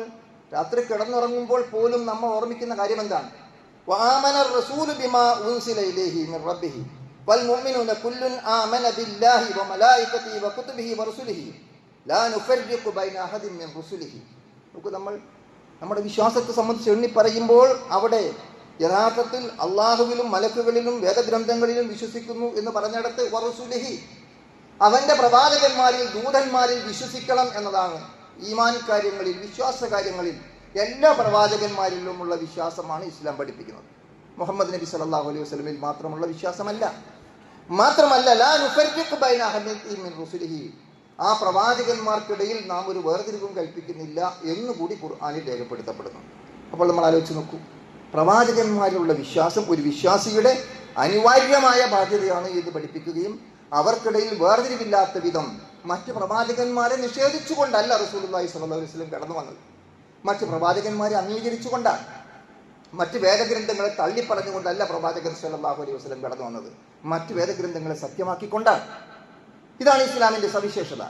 രാത്രി കിടന്നുറങ്ങുമ്പോൾ പോലും നമ്മൾ ഓർമ്മിക്കുന്ന കാര്യം എന്താണ്? വആമന റസൂലു ബിമാ ഉൻസില ഇലൈഹി മിർ റബ്ബിഹി വൽ മുഅ്മിനൂന കുല്ലുൻ ആമന ബില്ലാഹി വമലായികതിഹി വകുതുബിഹി വറസുലിഹി ലാ നുഫർരിഖു ബൈന അഹദിൻ മിൻ റുസുലിഹി. നോക്കൂ, നമ്മൾ നമ്മുടെ വിശ്വാസത്തെ സംബന്ധിച്ച് എണ്ണി പറയുമ്പോൾ അവിടെ യഥാർത്ഥത്തിൽ അള്ളാഹുവിലും മലക്കുകളിലും വേദഗ്രന്ഥങ്ങളിലും വിശ്വസിക്കുന്നു എന്ന് പറഞ്ഞിടത്ത് വറസുലിഹി, അവന്റെ പ്രവാചകന്മാരിൽ ദൂതന്മാരിൽ വിശ്വസിക്കണം എന്നതാണ്. ഈമാൻ കാര്യങ്ങളിൽ, വിശ്വാസ കാര്യങ്ങളിൽ എല്ലാ പ്രവാചകന്മാരിലുമുള്ള വിശ്വാസമാണ് ഇസ്ലാം പഠിപ്പിക്കുന്നത്. മുഹമ്മദ് നബി സല്ലല്ലാഹു അലൈഹി വസല്ലമയിൽ മാത്രമുള്ള വിശ്വാസമല്ല. മാത്രമല്ല ലാ നുഫർരിഖു ബൈന അഹദിൻ മിൻ റുസുലിഹി, ആ പ്രവാചകന്മാർക്കിടയിൽ നാം ഒരു വേർതിരിവും കൽപ്പിക്കുന്നില്ല എന്നുകൂടി ഖുർആനിൽ രേഖപ്പെടുത്തപ്പെടുന്നു. അപ്പോൾ നമ്മൾ ആലോചിച്ച് നോക്കൂ, പ്രവാചകന്മാരിലുള്ള വിശ്വാസം ഒരു വിശ്വാസിയുടെ അനിവാര്യമായ ബാധ്യതയാണ് എന്ന് പഠിപ്പിക്കുകയും അവർക്കിടയിൽ വേർതിരിവില്ലാത്ത വിധം മറ്റ് പ്രവാചകന്മാരെ നിഷേധിച്ചുകൊണ്ടല്ല റസൂലുള്ളാഹി സ്വല്ലല്ലാഹു അലൈഹി വസല്ലം കടന്നു വന്നത്. മറ്റ് പ്രവാചകന്മാരെ അംഗീകരിച്ചുകൊണ്ടാണ്. മറ്റ് വേദഗ്രന്ഥങ്ങളെ തള്ളിപ്പറഞ്ഞുകൊണ്ടല്ല പ്രവാചകൻ സ്വല്ലല്ലാഹു അലൈഹി വസല്ലം കടന്നു വന്നത്. മറ്റ് വേദഗ്രന്ഥങ്ങളെ സത്യമാക്കിക്കൊണ്ടാണ്. ഇതാണ് ഇസ്ലാമിൻ്റെ സവിശേഷത.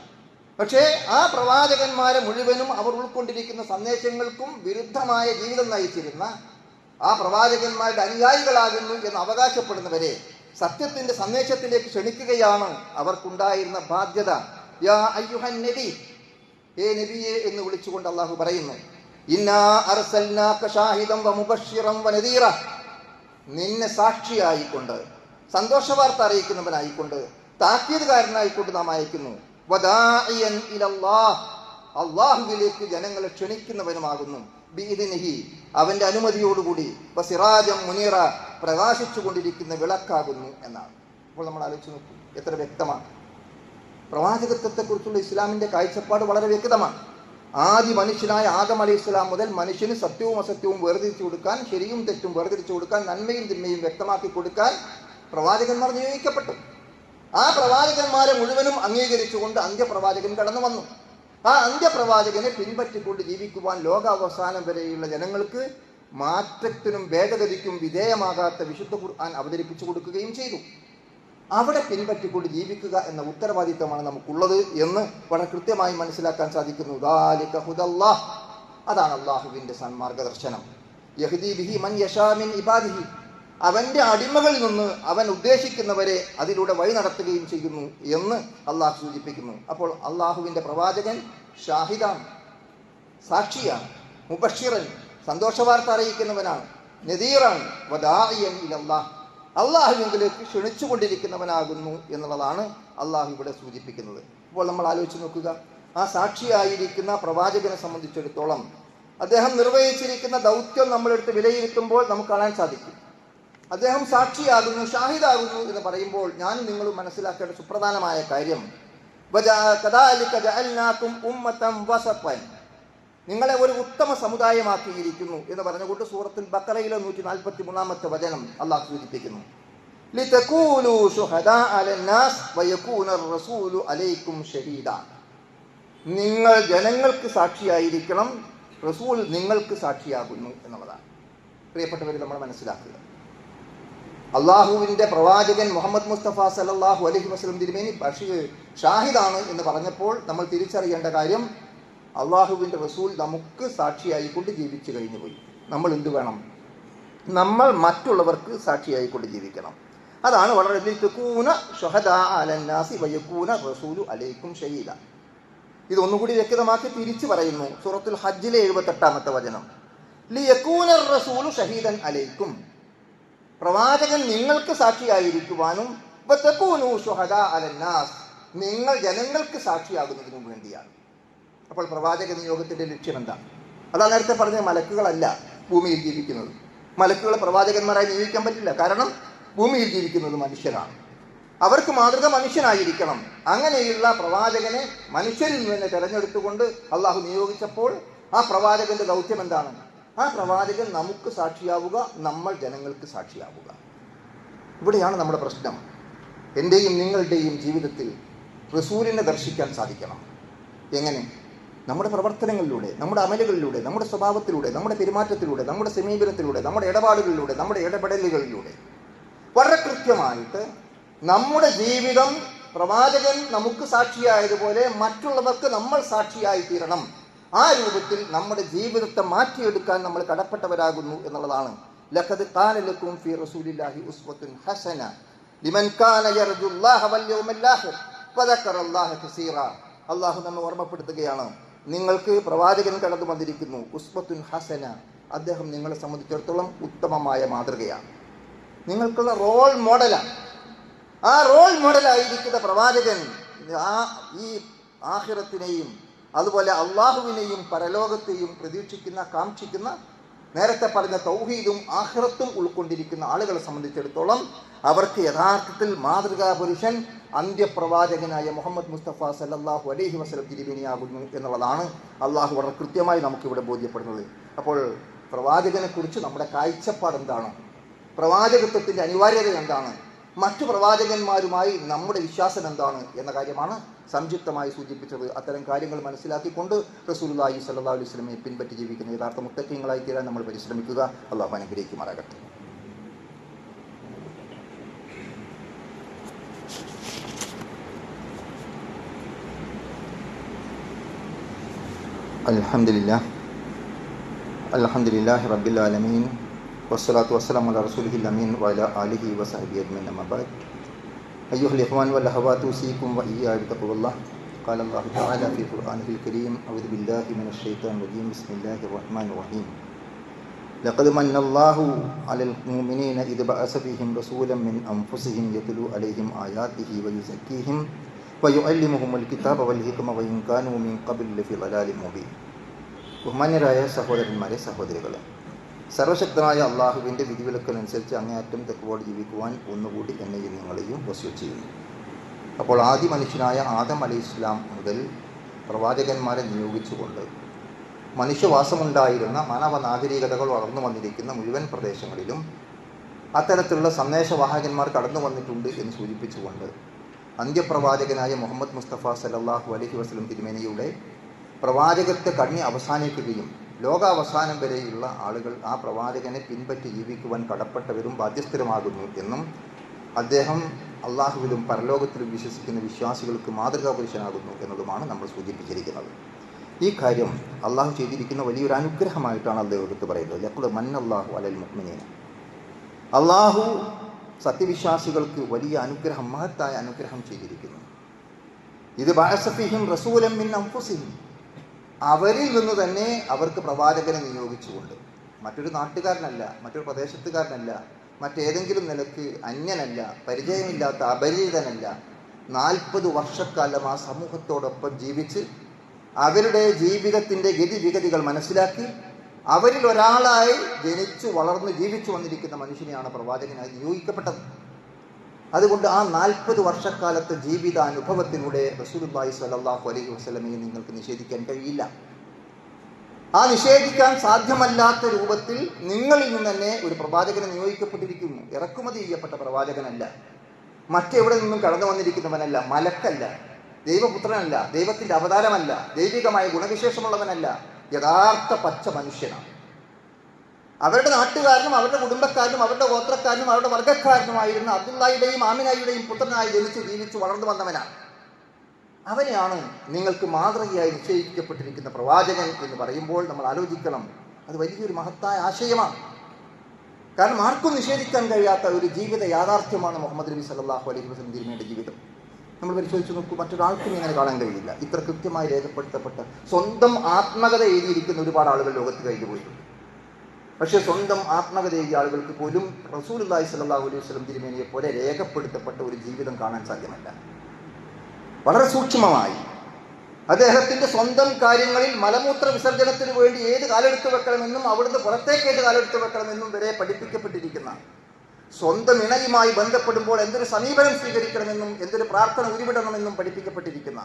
പക്ഷേ ആ പ്രവാചകന്മാരെ മുഴുവനും അവർ ഉൾക്കൊണ്ടിരിക്കുന്ന സന്ദേശങ്ങൾക്കും വിരുദ്ധമായ ജീവിതം നയിച്ചിരുന്ന ആ പ്രവാചകന്മാരുടെ അനുയായികളാകുന്നു എന്ന് അവകാശപ്പെടുന്നവരെ സത്യത്തിന്റെ സന്ദേശത്തിലേക്ക് ക്ഷണിക്കുകയാണ് അവർക്കുണ്ടായിരുന്ന ബാധ്യത. യാ അയ്യുഹൻ നബി, ഏ നബിയെ എന്ന് വിളിച്ചുകൊണ്ട് അള്ളാഹു പറയുന്നു, ഇന്നാ അർസൽനാക ഷാഹിദൻ വമുബശ്ശിറൻ വനദീറ, നിന്നെ സാക്ഷിയായിക്കൊണ്ട് സന്തോഷവാർത്ത അറിയിക്കുന്നവനായിക്കൊണ്ട് താക്കീതുകാരനായിക്കൊണ്ട് നാം അയക്കുന്നു. വദാഇയൻ ഇലല്ലാഹ്, അള്ളാഹുവിലേക്ക് ജനങ്ങളെ ക്ഷണിക്കുന്നവനുമാകുന്നു. ബിഇദ്നിഹി, അവന്റെ അനുമതിയോടുകൂടി. വസിറാജം മുനീറ, പ്രകാശിച്ചു കൊണ്ടിരിക്കുന്ന വിളക്കാകുന്നു എന്നാണ്. അപ്പോൾ നമ്മൾ ആലോചിച്ച് നോക്കൂ, എത്ര വ്യക്തമാണ്. പ്രവാചകത്വത്തെക്കുറിച്ചുള്ള ഇസ്ലാമിന്റെ കാഴ്ചപ്പാട് വളരെ വ്യക്തമാണ്. ആദ്യ മനുഷ്യനായ ആദം അലൈഹി സ്വലാം മുതൽ മനുഷ്യന് സത്യവും അസത്യവും വേർതിരിച്ചു കൊടുക്കാൻ, ശരിയും തെറ്റും വേർതിരിച്ചു കൊടുക്കാൻ, നന്മയും തിന്മയും വ്യക്തമാക്കി കൊടുക്കാൻ പ്രവാചകന്മാർ നിയോഗിക്കപ്പെട്ടു. ആ പ്രവാചകന്മാരെ മുഴുവനും അംഗീകരിച്ചുകൊണ്ട് അന്ത്യപ്രവാചകൻ കടന്നു വന്നു. ആ അന്ത്യപ്രവാചകനെ പിൻപറ്റിക്കൊണ്ട് ജീവിക്കുവാൻ ലോകാവസാനം വരെയുള്ള ജനങ്ങൾക്ക് മാറ്റത്തിനും ഭേദഗതിക്കും വിധേയമാകാത്ത വിശുദ്ധ ഖുർആൻ അവതരിപ്പിച്ചു കൊടുക്കുകയും ചെയ്തു. അവിടെ പിൻപറ്റിക്കൊണ്ട് ജീവിക്കുക എന്ന ഉത്തരവാദിത്തമാണ് നമുക്കുള്ളത് എന്ന് വളരെ കൃത്യമായി മനസ്സിലാക്കാൻ സാധിക്കുന്നു. ദാലിക ഹുദല്ലാഹ്, അതാണ് അള്ളാഹുവിൻ്റെ സന്മാർഗദർശനം. യഹ്ദി ബിഹി മൻ യശാ മിൻ ഇബാദിഹി, അവന്റെ അടിമകളിൽ നിന്ന് അവൻ ഉദ്ദേശിക്കുന്നവരെ അതിലൂടെ വഴി നടത്തുകയും ചെയ്യുന്നു എന്ന് അള്ളാഹു സൂചിപ്പിക്കുന്നു. അപ്പോൾ അള്ളാഹുവിൻ്റെ പ്രവാചകൻ ഷാഹിദാണ്, സാക്ഷിയാണ്, മുബശ്ശിറൻ, സന്തോഷവാർത്ത അറിയിക്കുന്നവനാണ്, നദീറാണ്, വദാഇയൻ ഇലല്ലാഹ്, അള്ളാഹുവിലേക്ക് ക്ഷണിച്ചുകൊണ്ടിരിക്കുന്നവനാകുന്നു എന്നുള്ളതാണ് അള്ളാഹു ഇവിടെ സൂചിപ്പിക്കുന്നത്. അപ്പോൾ നമ്മൾ ആലോചിച്ച് നോക്കുക, ആ സാക്ഷിയായിരിക്കുന്ന പ്രവാചകനെ സംബന്ധിച്ചിടത്തോളം അദ്ദേഹം നിർവഹിച്ചിരിക്കുന്ന ദൗത്യം നമ്മളെടുത്ത് വിലയിരുത്തുമ്പോൾ നമുക്ക് കാണാൻ സാധിക്കും. അദ്ദേഹം സാക്ഷിയാകുന്നു, ഷാഹിദാകുന്നു എന്ന് പറയുമ്പോൾ ഞാനും നിങ്ങളും മനസ്സിലാക്കേണ്ട സുപ്രധാനമായ കാര്യം, നിങ്ങളെ ഒരു ഉത്തമ സമുദായമാക്കിയിരിക്കുന്നു എന്ന് പറഞ്ഞുകൊണ്ട് സൂറത്തുൽ ബഖറയിലെ 143 വചനം അള്ളാഹു സൂചിപ്പിക്കുന്നു. ലിതകൂലു ശുഹദാ അലന്നാസ് വയകൂന റസൂലു അലൈക്കും ഷഹീദാ. നിങ്ങൾ ജനങ്ങൾക്ക് സാക്ഷിയായിരിക്കണം, റസൂൽ നിങ്ങൾക്ക് സാക്ഷിയാകുന്നു എന്നുള്ളതാണ്. പ്രിയപ്പെട്ടവർ, നമ്മൾ മനസ്സിലാക്കുക, അള്ളാഹുവിൻ്റെ പ്രവാചകൻ മുഹമ്മദ് മുസ്തഫ സല്ലല്ലാഹു അലൈഹി വസല്ലം തിരുമേനി ഷാഹിദാണ് എന്ന് പറഞ്ഞപ്പോൾ നമ്മൾ തിരിച്ചറിയേണ്ട കാര്യം, അള്ളാഹുവിൻ്റെ റസൂൽ നമുക്ക് സാക്ഷിയായിക്കൊണ്ട് ജീവിച്ചു കഴിഞ്ഞു പോയി. നമ്മൾ എന്ത് വേണം? നമ്മൾ മറ്റുള്ളവർക്ക് സാക്ഷിയായിക്കൊണ്ട് ജീവിക്കണം. അതാണ് വളരെ അലൈക്കും ഷഹീദ. ഇതൊന്നുകൂടി വ്യക്തമാക്കി തിരിച്ചു പറയുന്നു സൂറത്തുൽ ഹജ്ജിലെ 78 വചനം, ലിയകൂന റസൂലു ഷഹീദൻ അലൈക്കും, പ്രവാചകൻ നിങ്ങൾക്ക് സാക്ഷിയായിരിക്കുവാനും വതകൂനു ശുഹദാ അലന്നാസ്, നിങ്ങൾ ജനങ്ങൾക്ക് സാക്ഷിയാകുന്നതിനും വേണ്ടിയാണ്. അപ്പോൾ പ്രവാചക നിയോഗത്തിന്റെ ലക്ഷ്യം എന്താണ്? അതാ നേരത്തെ പറഞ്ഞ മലക്കുകളല്ല ഭൂമിയിൽ ജീവിക്കുന്നത്. മലക്കുകൾ പ്രവാചകന്മാരായി നിയോഗിക്കാൻ പറ്റില്ല. കാരണം ഭൂമിയിൽ ജീവിക്കുന്നത് മനുഷ്യരാണ്. അവർക്ക് മാതൃക മനുഷ്യനായിരിക്കണം. അങ്ങനെയുള്ള പ്രവാചകനെ മനുഷ്യരിൽ നിന്ന് തന്നെ തിരഞ്ഞെടുത്തുകൊണ്ട് അള്ളാഹു നിയോഗിച്ചപ്പോൾ ആ പ്രവാചകന്റെ ദൗത്യം എന്താണ്? ആ പ്രവാചകൻ നമുക്ക് സാക്ഷിയാവുക, നമ്മൾ ജനങ്ങൾക്ക് സാക്ഷിയാവുക. ഇവിടെയാണ് നമ്മുടെ പ്രശ്നം. എൻ്റെയും നിങ്ങളുടെയും ജീവിതത്തിൽ റസൂലിനെ ദർശിക്കാൻ സാധിക്കണം. എങ്ങനെ? നമ്മുടെ പ്രവർത്തനങ്ങളിലൂടെ, നമ്മുടെ അമലുകളിലൂടെ, നമ്മുടെ സ്വഭാവത്തിലൂടെ, നമ്മുടെ പെരുമാറ്റത്തിലൂടെ, നമ്മുടെ സമീപനത്തിലൂടെ, നമ്മുടെ ഇടപാടുകളിലൂടെ, നമ്മുടെ ഇടപെടലുകളിലൂടെ വളരെ കൃത്യമായിട്ട് നമ്മുടെ ജീവിതം പ്രവാചകൻ നമുക്ക് സാക്ഷിയായതുപോലെ മറ്റുള്ളവർക്ക് നമ്മൾ സാക്ഷിയായി തീരണം. ആ രൂപത്തിൽ നമ്മുടെ ജീവിതത്തെ മാറ്റിയെടുക്കാൻ നമ്മൾ കടപ്പെട്ടവരാകുന്നു എന്നുള്ളതാണ്. ലഖദ് കാന ലക്കും ഫീ റസൂലില്ലാഹി ഉസ്വത്തുൻ ഹസന ലിമൻ കാന യർജുല്ലാഹ വൽ യൗമൽ ആഖിർ വദക്കറല്ലാഹ കസീറ. അല്ലാഹു നമ്മെ ഓർമ്മപ്പെടുത്തുകയാണ്, നിങ്ങൾക്ക് പ്രവാചകൻ കടന്നു വന്നിരിക്കുന്നു, ഉസ്വത്തുൻ ഹസന, അദ്ദേഹം നിങ്ങളെ സംബന്ധിച്ചിടത്തോളം ഉത്തമമായ മാതൃകയാണ്, നിങ്ങൾക്കുള്ള റോൾ മോഡലാണ്. ആ റോൾ മോഡലായിരിക്കുന്ന പ്രവാചകൻ ഈ ആഖിറത്തിനെയും അതുപോലെ അള്ളാഹുവിനെയും പരലോകത്തെയും പ്രതീക്ഷിക്കുന്ന, കാക്ഷിക്കുന്ന, നേരത്തെ പറഞ്ഞ തൗഹീദും ആഖിറത്തും ഉൾക്കൊണ്ടിരിക്കുന്ന ആളുകളെ സംബന്ധിച്ചിടത്തോളം അവർക്ക് യഥാർത്ഥത്തിൽ മാതൃകാ പുരുഷൻ അന്ത്യപ്രവാചകനായ മുഹമ്മദ് മുസ്തഫ സല്ലല്ലാഹു അലൈഹി വസല്ലം തിരുമേനിയാകുന്നു എന്നുള്ളതാണ് അള്ളാഹു വളരെ കൃത്യമായി നമുക്കിവിടെ ബോധ്യപ്പെടുന്നത്. അപ്പോൾ പ്രവാചകനെ കുറിച്ച് നമ്മുടെ കാഴ്ചപ്പാട് എന്താണ്? പ്രവാചകത്വത്തിൻ്റെ അനിവാര്യത എന്താണ്? മറ്റു പ്രവാചകന്മാരുമായി നമ്മുടെ വിശ്വാസം എന്താണ് എന്ന കാര്യമാണ് സംക്ഷിപ്തമായി സൂചിപ്പിച്ചത്. അത്തരം കാര്യങ്ങൾ മനസ്സിലാക്കിക്കൊണ്ട് റസൂലുള്ളാഹി സ്വല്ലല്ലാഹു അലൈഹി വസല്ലമയെ പിൻപറ്റി ജീവിക്കുന്ന യഥാർത്ഥ മുത്തഖീങ്ങളായി തീരാൻ നമ്മൾ പരിശ്രമിക്കുക. അല്ലാഹു അനുഗ്രഹിക്കുമാറാകട്ടെ. അൽഹംദുലില്ലാഹി റബ്ബിൽ ആലമീൻ വസ്സലാത്തു വസ്സലാമു അലാ റസൂലിഹിൽ അമീൻ വഅലാ ആലിഹി വസഹ്ബിഹി അജ്മഈൻ. അമ്മാ ബഅദ്. അയ്യുഹൽ ഇഖ്വാൻ വൽ അഖവാതു ഉസീകും വഇയ്യായ ബിത്തഖ്വല്ലാഹ്. ഖാല അല്ലാഹു തആല ഫീ ഖുർആനിഹിൽ കരീം അഊദു ബില്ലാഹി മിനശ് ശൈത്വാനിർ റജീം. ബിസ്മില്ലാഹിർ റഹ്മാനിർ റഹീം. ലഖദ് മന്നല്ലാഹു അലൽ മുഅ്മിനീന ഇദ് ബഅസ ഫീഹിം റസൂലൻ മിൻ അൻഫുസിഹിം യത്ലൂ അലൈഹിം ആയാതിഹി വയുസക്കീഹിം വയുഅല്ലിമുഹുമുൽ കിതാബ വൽ ഹിക്മ വഇൻ കാനൂ മിൻ ഖബ്ലി ലഫീ ളലാലിൻ മുബീൻ. ബഹുമാന്യരായ സഹോദരന്മാരെ, സഹോദരികളെ, സർവശക്തനായ അള്ളാഹുവിൻ്റെ വിധിവിലക്കനുസരിച്ച് അങ്ങേയറ്റം തെക്കുവോട് ജീവിക്കുവാൻ ഒന്നുകൂടി എന്നെയും നിങ്ങളെയും വസിയത്ത് ചെയ്യുന്നു. അപ്പോൾ ആദ്യ മനുഷ്യനായ ആദം അലൈഹിസ്സലാം മുതൽ പ്രവാചകന്മാരെ നിയോഗിച്ചുകൊണ്ട് മനുഷ്യവാസമുണ്ടായിരുന്ന മാനവ നാഗരികതകൾ വളർന്നു വന്നിരിക്കുന്ന മുഴുവൻ പ്രദേശങ്ങളിലും അത്തരത്തിലുള്ള സന്ദേശവാഹകന്മാർ കടന്നു വന്നിട്ടുണ്ട് എന്ന് സൂചിപ്പിച്ചുകൊണ്ട് അന്ത്യപ്രവാചകനായ മുഹമ്മദ് മുസ്തഫ സല്ലല്ലാഹു അലൈഹി വസല്ലം തിരുമേനിയുടെ പ്രവാചകത്തെ കണ്ണി അവസാനിക്കുകയും ലോകാവസാനം വരെയുള്ള ആളുകൾ ആ പ്രവാചകനെ പിൻപറ്റി ജീവിക്കുവാൻ കടപ്പെട്ടവരും ബാധ്യസ്ഥരുമാകുന്നു എന്നും അദ്ദേഹം അള്ളാഹുവിലും പരലോകത്തിലും വിശ്വസിക്കുന്ന വിശ്വാസികൾക്ക് മാതൃകാ പുരുഷനാകുന്നു എന്നതുമാണ് നമ്മൾ സൂചിപ്പിച്ചിരിക്കുന്നത്. ഈ കാര്യം അള്ളാഹു ചെയ്തിരിക്കുന്ന വലിയൊരു അനുഗ്രഹമായിട്ടാണ് അദ്ദേഹം എടുത്തു പറയുന്നത്. ലഖദ് മന്നല്ലാഹു അലൽ മുഅ്മിനീന, അള്ളാഹു സത്യവിശ്വാസികൾക്ക് വലിയ അനുഗ്രഹം, മഹത്തായ അനുഗ്രഹം ചെയ്തിരിക്കുന്നു. ഇത് ബഅസ ഫീഹിം റസൂലൻ മിൻ അൻഫുസിഹിം, അവരിൽ നിന്ന് തന്നെ അവർക്ക് പ്രവാചകനെ നിയോഗിച്ചുകൊണ്ട്, മറ്റൊരു നാട്ടുകാരനല്ല, മറ്റൊരു പ്രദേശത്തുകാരനല്ല, മറ്റേതെങ്കിലും നിലക്ക് അന്യനല്ല, പരിചയമില്ലാത്ത അപരിചിതനല്ല, 40 വർഷക്കാലം ആ സമൂഹത്തോടൊപ്പം ജീവിച്ച് അവരുടെ ജീവിതത്തിൻ്റെ ഗതിവിഗതികൾ മനസ്സിലാക്കി അവരിൽ ഒരാളായി ജനിച്ചു വളർന്ന് ജീവിച്ചു വന്നിരിക്കുന്ന മനുഷ്യനെയാണ് പ്രവാചകനായി നിയോഗിക്കപ്പെട്ടത്. അതുകൊണ്ട് ആ 40 വർഷക്കാലത്തെ ജീവിതാനുഭവത്തിലൂടെ റസൂലുള്ളാഹി സ്വല്ലല്ലാഹു അലൈഹി വസല്ലമയെ നിങ്ങൾക്ക് നിഷേധിക്കാൻ കഴിയില്ല. ആ നിഷേധിക്കാൻ സാധ്യമല്ലാത്ത രൂപത്തിൽ നിങ്ങളിൽ നിന്ന് തന്നെ ഒരു പ്രവാചകനെ നിയോഗിക്കപ്പെട്ടിരിക്കുന്നു. ഇറക്കുമതി ചെയ്യപ്പെട്ട പ്രവാചകനല്ല, മറ്റെവിടെ നിന്നും കടന്നു വന്നിരിക്കുന്നവനല്ല, മലക്കല്ല, ദൈവപുത്രനല്ല, ദൈവത്തിൻ്റെ അവതാരമല്ല, ദൈവികമായ ഗുണവിശേഷമുള്ളവനല്ല, യഥാർത്ഥ പച്ച മനുഷ്യനാണ്. അവരുടെ നാട്ടുകാരനും അവരുടെ കുടുംബക്കാരനും അവരുടെ ഗോത്രക്കാരനും അവരുടെ വർഗ്ഗക്കാരനുമായിരുന്ന അബ്ദുല്ലാഹിയുടെയും ആമിനയുടെയും പുത്രനായി ജനിച്ച് ജീവിച്ചു വളർന്നു വന്നവനാണ്. അവനെയാണ് നിങ്ങൾക്ക് മാതൃകയായി നിശ്ചയിക്കപ്പെട്ടിരിക്കുന്ന പ്രവാചകൻ എന്ന് പറയുമ്പോൾ നമ്മൾ ആലോചിക്കണം. അത് വലിയൊരു മഹത്തായ ആശയമാണ്. കാരണം ആർക്കും നിഷേധിക്കാൻ കഴിയാത്ത ഒരു ജീവിത യാഥാർത്ഥ്യമാണ് മുഹമ്മദ് നബി സല്ലല്ലാഹു അലൈഹി വസല്ലം തിരുമേനിയുടെ ജീവിതം. നമ്മൾ പരിശോധിച്ച് നോക്കൂ, മറ്റൊരാൾക്കും ഇങ്ങനെ കാണാൻ കഴിയില്ല. ഇത്ര കൃത്യമായി രേഖപ്പെടുത്തപ്പെട്ട സ്വന്തം ആത്മകഥ എഴുതിയിരിക്കുന്ന ഒരുപാട് ആളുകൾ ലോകത്ത് കഴിഞ്ഞു പോയിട്ടുണ്ട്. പക്ഷേ സ്വന്തം ആത്മകഥ എഴുതിയ ആളുകൾക്ക് പോലും റസൂലുള്ളാഹി സ്വല്ലല്ലാഹു അലൈഹി വസല്ലം തിരുമേനിയെ പോലെ രേഖപ്പെടുത്തപ്പെട്ട ഒരു ജീവിതം കാണാൻ സാധ്യമല്ല. വളരെ സൂക്ഷ്മമായി അദ്ദേഹത്തിൻ്റെ സ്വന്തം കാര്യങ്ങളിൽ മലമൂത്ര വിസർജനത്തിന് വേണ്ടി ഏത് കാലെടുത്ത് വെക്കണമെന്നും അവിടുന്ന് പുറത്തേക്ക് ഏത് കാലെടുത്ത് വെക്കണമെന്നും വരെ പഠിപ്പിക്കപ്പെട്ടിരിക്കുന്ന, സ്വന്തം ഇണയുമായി ബന്ധപ്പെടുമ്പോൾ എന്തൊരു സമീപനം സ്വീകരിക്കണമെന്നും എന്തൊരു പ്രാർത്ഥന ഉരുവിടണമെന്നും പഠിപ്പിക്കപ്പെട്ടിരിക്കുന്ന,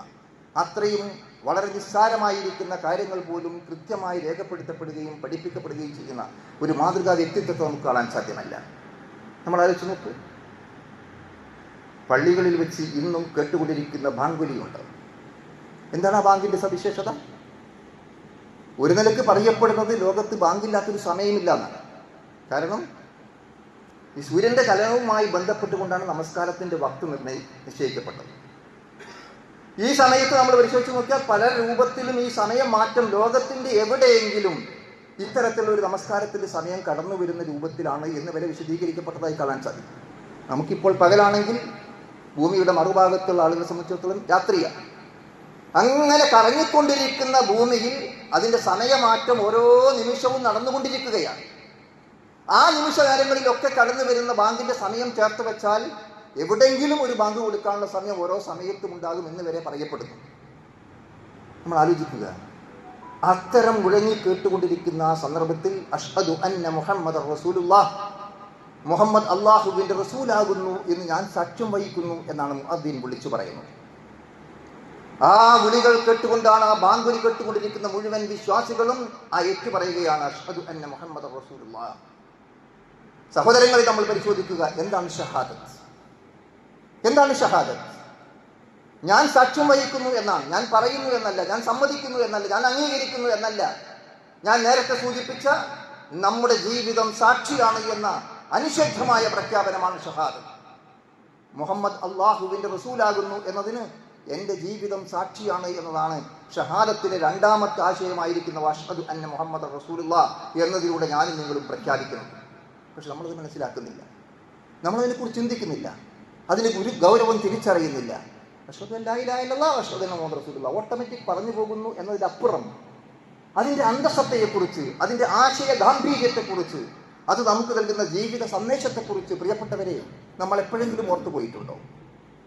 അത്രയും വളരെ നിസ്സാരമായിരിക്കുന്ന കാര്യങ്ങൾ പോലും കൃത്യമായി രേഖപ്പെടുത്തപ്പെടുകയും പഠിപ്പിക്കപ്പെടുകയും ചെയ്യുന്ന ഒരു മാതൃകാ വ്യക്തിത്വത്തെ നമുക്ക് കാണാൻ സാധ്യമല്ല. നമ്മൾ ആലോചിച്ച് നോക്ക്, പള്ളികളിൽ വെച്ച് ഇന്നും കേട്ടുകൊണ്ടിരിക്കുന്ന ബാങ്കുലിയുണ്ട്. എന്താണ് ആ ബാങ്കിൻ്റെ സവിശേഷത? ഒരു നിലക്ക് പറയപ്പെടുന്നത് ലോകത്ത് ബാങ്കില്ലാത്തൊരു സമയമില്ല എന്നാണ്. കാരണം ഈ സൂര്യൻ്റെ ചലനവുമായി ബന്ധപ്പെട്ടുകൊണ്ടാണ് നമസ്കാരത്തിൻ്റെ വക്ത് നിശ്ചയിക്കപ്പെട്ടത്. ഈ സമയത്ത് നമ്മൾ പരിശോധിച്ച് നോക്കിയാൽ പല രൂപത്തിലും ഈ സമയം മാറ്റം ലോകത്തിൻ്റെ എവിടെയെങ്കിലും ഇത്തരത്തിലുള്ള ഒരു നമസ്കാരത്തിൻ്റെ സമയം കടന്നു വരുന്ന രൂപത്തിലാണ് എന്ന് വരെ വിശദീകരിക്കപ്പെട്ടതായി കാണാൻ സാധിക്കും. നമുക്കിപ്പോൾ പകലാണെങ്കിൽ ഭൂമിയുടെ മറുഭാഗത്തുള്ള ആളുകളെ സംബന്ധിച്ചിടത്തോളം രാത്രിയാണ്. അങ്ങനെ കറങ്ങിക്കൊണ്ടിരിക്കുന്ന ഭൂമിയിൽ അതിൻ്റെ സമയമാറ്റം ഓരോ നിമിഷവും നടന്നുകൊണ്ടിരിക്കുകയാണ്. ആ നിമിഷ നേരങ്ങളിലൊക്കെ കടന്നു വരുന്ന ബാങ്കിൻ്റെ സമയം ചേർത്ത് വെച്ചാൽ എവിടെയെങ്കിലും ഒരു ബാങ്ക് കൊടുക്കാനുള്ള സമയം ഓരോ സമയത്തും ഉണ്ടാകും എന്ന് വരെ പറയപ്പെടുന്നു. നമ്മൾ ആലോചിക്കുക, അത്തരം മുഴങ്ങി കേട്ടുകൊണ്ടിരിക്കുന്ന ആ സന്ദർഭത്തിൽ അഷ്ഹദു അന്ന മുഹമ്മദ് റസൂലുള്ളാഹ്, മുഹമ്മദ് അള്ളാഹുവിൻ്റെ റസൂലാകുന്നു എന്ന് ഞാൻ സാക്ഷ്യം വഹിക്കുന്നു എന്നാണ് മുഅദ്ദിൻ വിളിച്ചു പറയുന്നത്. ആ വിളികൾ കേട്ടുകൊണ്ടാണ്, ആ ബാങ്കുലി കേട്ടുകൊണ്ടിരിക്കുന്ന മുഴുവൻ വിശ്വാസികളും ആ ഏറ്റു പറയുകയാണ് അഷ്ഹദു അന്ന മുഹമ്മദ് റസൂലുള്ളാഹ്. സഹോദരങ്ങളെ, നമ്മൾ പരിശോധിക്കുക, എന്താണ് ഷഹാദത്ത്? എന്താണ് ഷഹാദത്ത്? ഞാൻ സാക്ഷ്യം വഹിക്കുന്നു എന്നാണ്, ഞാൻ പറയുന്നു എന്നല്ല, ഞാൻ സമ്മതിക്കുന്നു എന്നല്ല, ഞാൻ അംഗീകരിക്കുന്നു എന്നല്ല. ഞാൻ നേരത്തെ സൂചിപ്പിച്ച നമ്മുടെ ജീവിതം സാക്ഷിയാണ് എന്ന അനിഷേധ്യമായ പ്രഖ്യാപനമാണ് ഷഹാദത്ത്. മുഹമ്മദ് അള്ളാഹുവിൻ്റെ റസൂലാകുന്നു എന്നതിന് എൻ്റെ ജീവിതം സാക്ഷിയാണ് എന്നതാണ് ഷഹാദത്തിൻ്റെ രണ്ടാമത്തെ ആശയമായിരിക്കുന്ന അഷ്ഹദു അന്ന മുഹമ്മദ് റസൂലുള്ളാഹ് എന്നതിലൂടെ ഞാനും നിങ്ങളും പ്രഖ്യാപിക്കുന്നത്. പക്ഷെ നമ്മളത് മനസ്സിലാക്കുന്നില്ല, നമ്മളതിനെക്കുറിച്ച് ചിന്തിക്കുന്നില്ല, അതിന് ഒരു ഗൗരവം തിരിച്ചറിയുന്നില്ല. അഷ്ഹദു അല്ലാ ഇലാഹ ഇല്ലല്ലാഹ് അഷ്ഹദു അന്ന മുഹമ്മദ് റസൂലുള്ളാഹ് ഓട്ടോമാറ്റിക് പറഞ്ഞു പോകുന്നു എന്നതിനപ്പുറം അതിൻ്റെ അന്തസത്തയെക്കുറിച്ച്, അതിൻ്റെ ആശയ ഗാംഭീര്യത്തെക്കുറിച്ച്, അത് നമുക്ക് നൽകുന്ന ജീവിത സന്ദേശത്തെക്കുറിച്ച് പ്രിയപ്പെട്ടവരെ നമ്മൾ എപ്പോഴെങ്കിലും ഓർത്തു പോയിട്ടുണ്ടോ?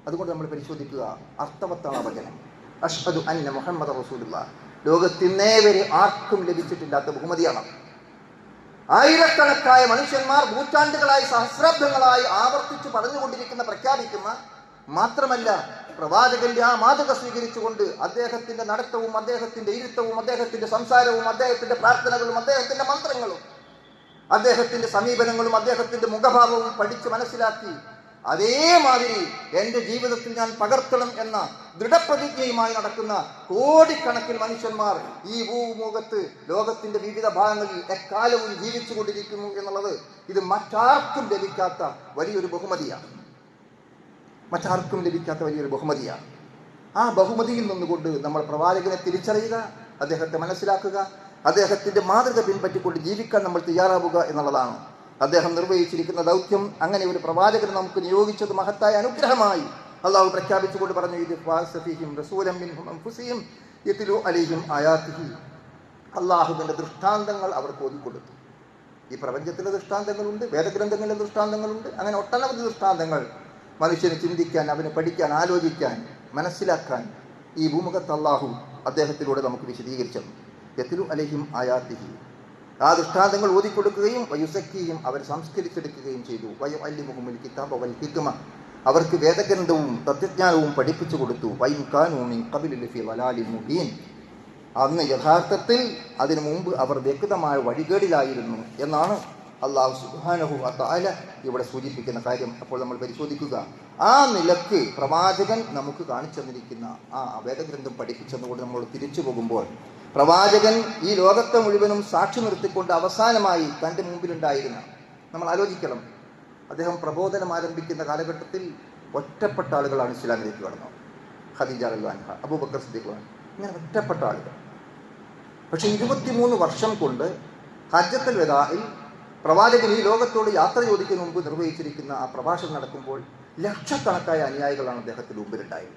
അതുകൊണ്ട് നമ്മൾ പരിശോധിക്കുക, അർത്ഥവത്താണ് വചനം അഷ്ഹദു അന്ന മുഹമ്മദ് റസൂലുള്ളാഹ്. ലോകത്തിന്നേ വരെ ആർക്കും ലഭിച്ചിട്ടില്ലാത്ത ബഹുമതിയാണ്. ആയിരക്കണക്കായ മനുഷ്യന്മാർ നൂറ്റാണ്ടുകളായി സഹസ്രാബ്ദങ്ങളായി ആവർത്തിച്ച് പറഞ്ഞുകൊണ്ടിരിക്കുന്ന, പ്രഖ്യാപിക്കുന്ന, മാത്രമല്ല പ്രവാചകന്റെ ആ മാതൃക സ്വീകരിച്ചുകൊണ്ട് അദ്ദേഹത്തിന്റെ നടത്തവും അദ്ദേഹത്തിന്റെ ഇരുത്തവും അദ്ദേഹത്തിന്റെ സംസാരവും അദ്ദേഹത്തിന്റെ പ്രാർത്ഥനകളും അദ്ദേഹത്തിന്റെ മന്ത്രങ്ങളും അദ്ദേഹത്തിന്റെ സമീപനങ്ങളും അദ്ദേഹത്തിന്റെ മുഖഭാവവും പഠിച്ച് മനസ്സിലാക്കി അതേമാതിരി എൻ്റെ ജീവിതത്തിൽ ഞാൻ പകർത്തണം എന്ന ദൃഢപ്രതിജ്ഞയുമായി നടക്കുന്ന കോടിക്കണക്കിന് മനുഷ്യന്മാർ ഈ ഭൂമുഖത്ത് ലോകത്തിന്റെ വിവിധ ഭാഗങ്ങളിൽ എക്കാലവും ജീവിച്ചു കൊണ്ടിരിക്കുന്നു എന്നുള്ളത് ഇത് മറ്റാർക്കും ലഭിക്കാത്ത വലിയൊരു ബഹുമതിയാണ്. മറ്റാർക്കും ലഭിക്കാത്ത വലിയൊരു ബഹുമതിയാണ്. ആ ബഹുമതിയിൽ നിന്നുകൊണ്ട് നമ്മൾ പ്രവാചകനെ തിരിച്ചറിയുക, അദ്ദേഹത്തെ മനസ്സിലാക്കുക, അദ്ദേഹത്തിന്റെ മാതൃക പിൻപറ്റിക്കൊണ്ട് ജീവിക്കാൻ നമ്മൾ തയ്യാറാവുക എന്നുള്ളതാണ് അദ്ദേഹം നിർവഹിച്ചിരിക്കുന്ന ദൗത്യം. അങ്ങനെ ഒരു പ്രവാചകനെ നമുക്ക് നിയോഗിച്ചത് മഹത്തായ അനുഗ്രഹമായി അള്ളാഹു പ്രഖ്യാപിച്ചുകൊണ്ട് പറഞ്ഞു, ഇത് ഫാസഫിഹിം റസൂലൻ മിൻഹും അൻഫുസിഹിം യത്ലു അലൈഹിം ആയാതിഹി. അള്ളാഹുവിൻ്റെ ദൃഷ്ടാന്തങ്ങൾ അവർക്ക് ഓതിക്കൊടുത്തു. ഈ പ്രപഞ്ചത്തിലെ ദൃഷ്ടാന്തങ്ങളുണ്ട്, വേദഗ്രന്ഥങ്ങളിലെ ദൃഷ്ടാന്തങ്ങളുണ്ട്, അങ്ങനെ ഒട്ടനവധി ദൃഷ്ടാന്തങ്ങൾ മനുഷ്യന് ചിന്തിക്കാൻ, അവന് പഠിക്കാൻ, ആലോചിക്കാൻ, മനസ്സിലാക്കാൻ ഈ ഭൂമുഖത്ത് അള്ളാഹു അദ്ദേഹത്തിലൂടെ നമുക്ക് വിശദീകരിച്ചു. യത്ലു അലൈഹിം ആയാത്തിഹി, ആ ദൃഷ്ടാന്തങ്ങൾ ഓതിക്കൊടുക്കുകയും വയുസക്കിയും അവർ സംസ്കരിച്ചെടുക്കുകയും ചെയ്തു. വയുഅല്ലിമുഹുൽ കിതാബ വൽ ഹിക്മ, അവർക്ക് വേദഗ്രന്ഥവും തത്വജ്ഞാനവും പഠിപ്പിച്ചു കൊടുത്തു. വഇൻ കാനൂ മിൻ ഖബ്ലി ലഫീ ളലാലിൻ മുബീൻ, അന്ന് യഥാർത്ഥത്തിൽ അതിനു മുമ്പ് അവർ വ്യക്തമായ വഴികേടിലായിരുന്നു എന്നാണ് അല്ലാഹു സുബ്ഹാനഹു വ തആല ഇവിടെ സൂചിപ്പിക്കുന്ന കാര്യം. അപ്പോൾ നമ്മൾ പരിശോധിക്കുക, ആ നിലക്ക് പ്രവാചകൻ നമുക്ക് കാണിച്ചു തന്നിരിക്കുന്ന ആ വേദഗ്രന്ഥം പഠിപ്പിച്ചതുകൊണ്ട് നമ്മൾ തിരിച്ചു പോകുമ്പോൾ, പ്രവാചകൻ ഈ ലോകത്തെ മുഴുവനും സാക്ഷി നിർത്തിക്കൊണ്ട് അവസാനമായി തൻ്റെ മുമ്പിലുണ്ടായിരുന്ന, നമ്മൾ ആലോചിക്കണം, അദ്ദേഹം പ്രബോധനം ആരംഭിക്കുന്ന കാലഘട്ടത്തിൽ ഒറ്റപ്പെട്ട ആളുകളാണ് ഇസ്ലാമിലേക്ക് കടന്നത്. ഖദീജ റളിയല്ലാഹു അൻഹ, അബൂബക്കർ സിദ്ദീഖ്, ഇങ്ങനെ ഒറ്റപ്പെട്ട ആളുകൾ. പക്ഷേ 23 വർഷം കൊണ്ട് ഹജ്ജത്തുൽ വദാഇൽ പ്രവാചകൻ ഈ ലോകത്തോട് യാത്ര ചോദിക്കുന്ന മുമ്പ് നിർവഹിച്ചിരിക്കുന്ന ആ പ്രഭാഷണം നടക്കുമ്പോൾ ലക്ഷക്കണക്കായ അനുയായികളാണ് അദ്ദേഹത്തിന് മുമ്പിലുണ്ടായത്.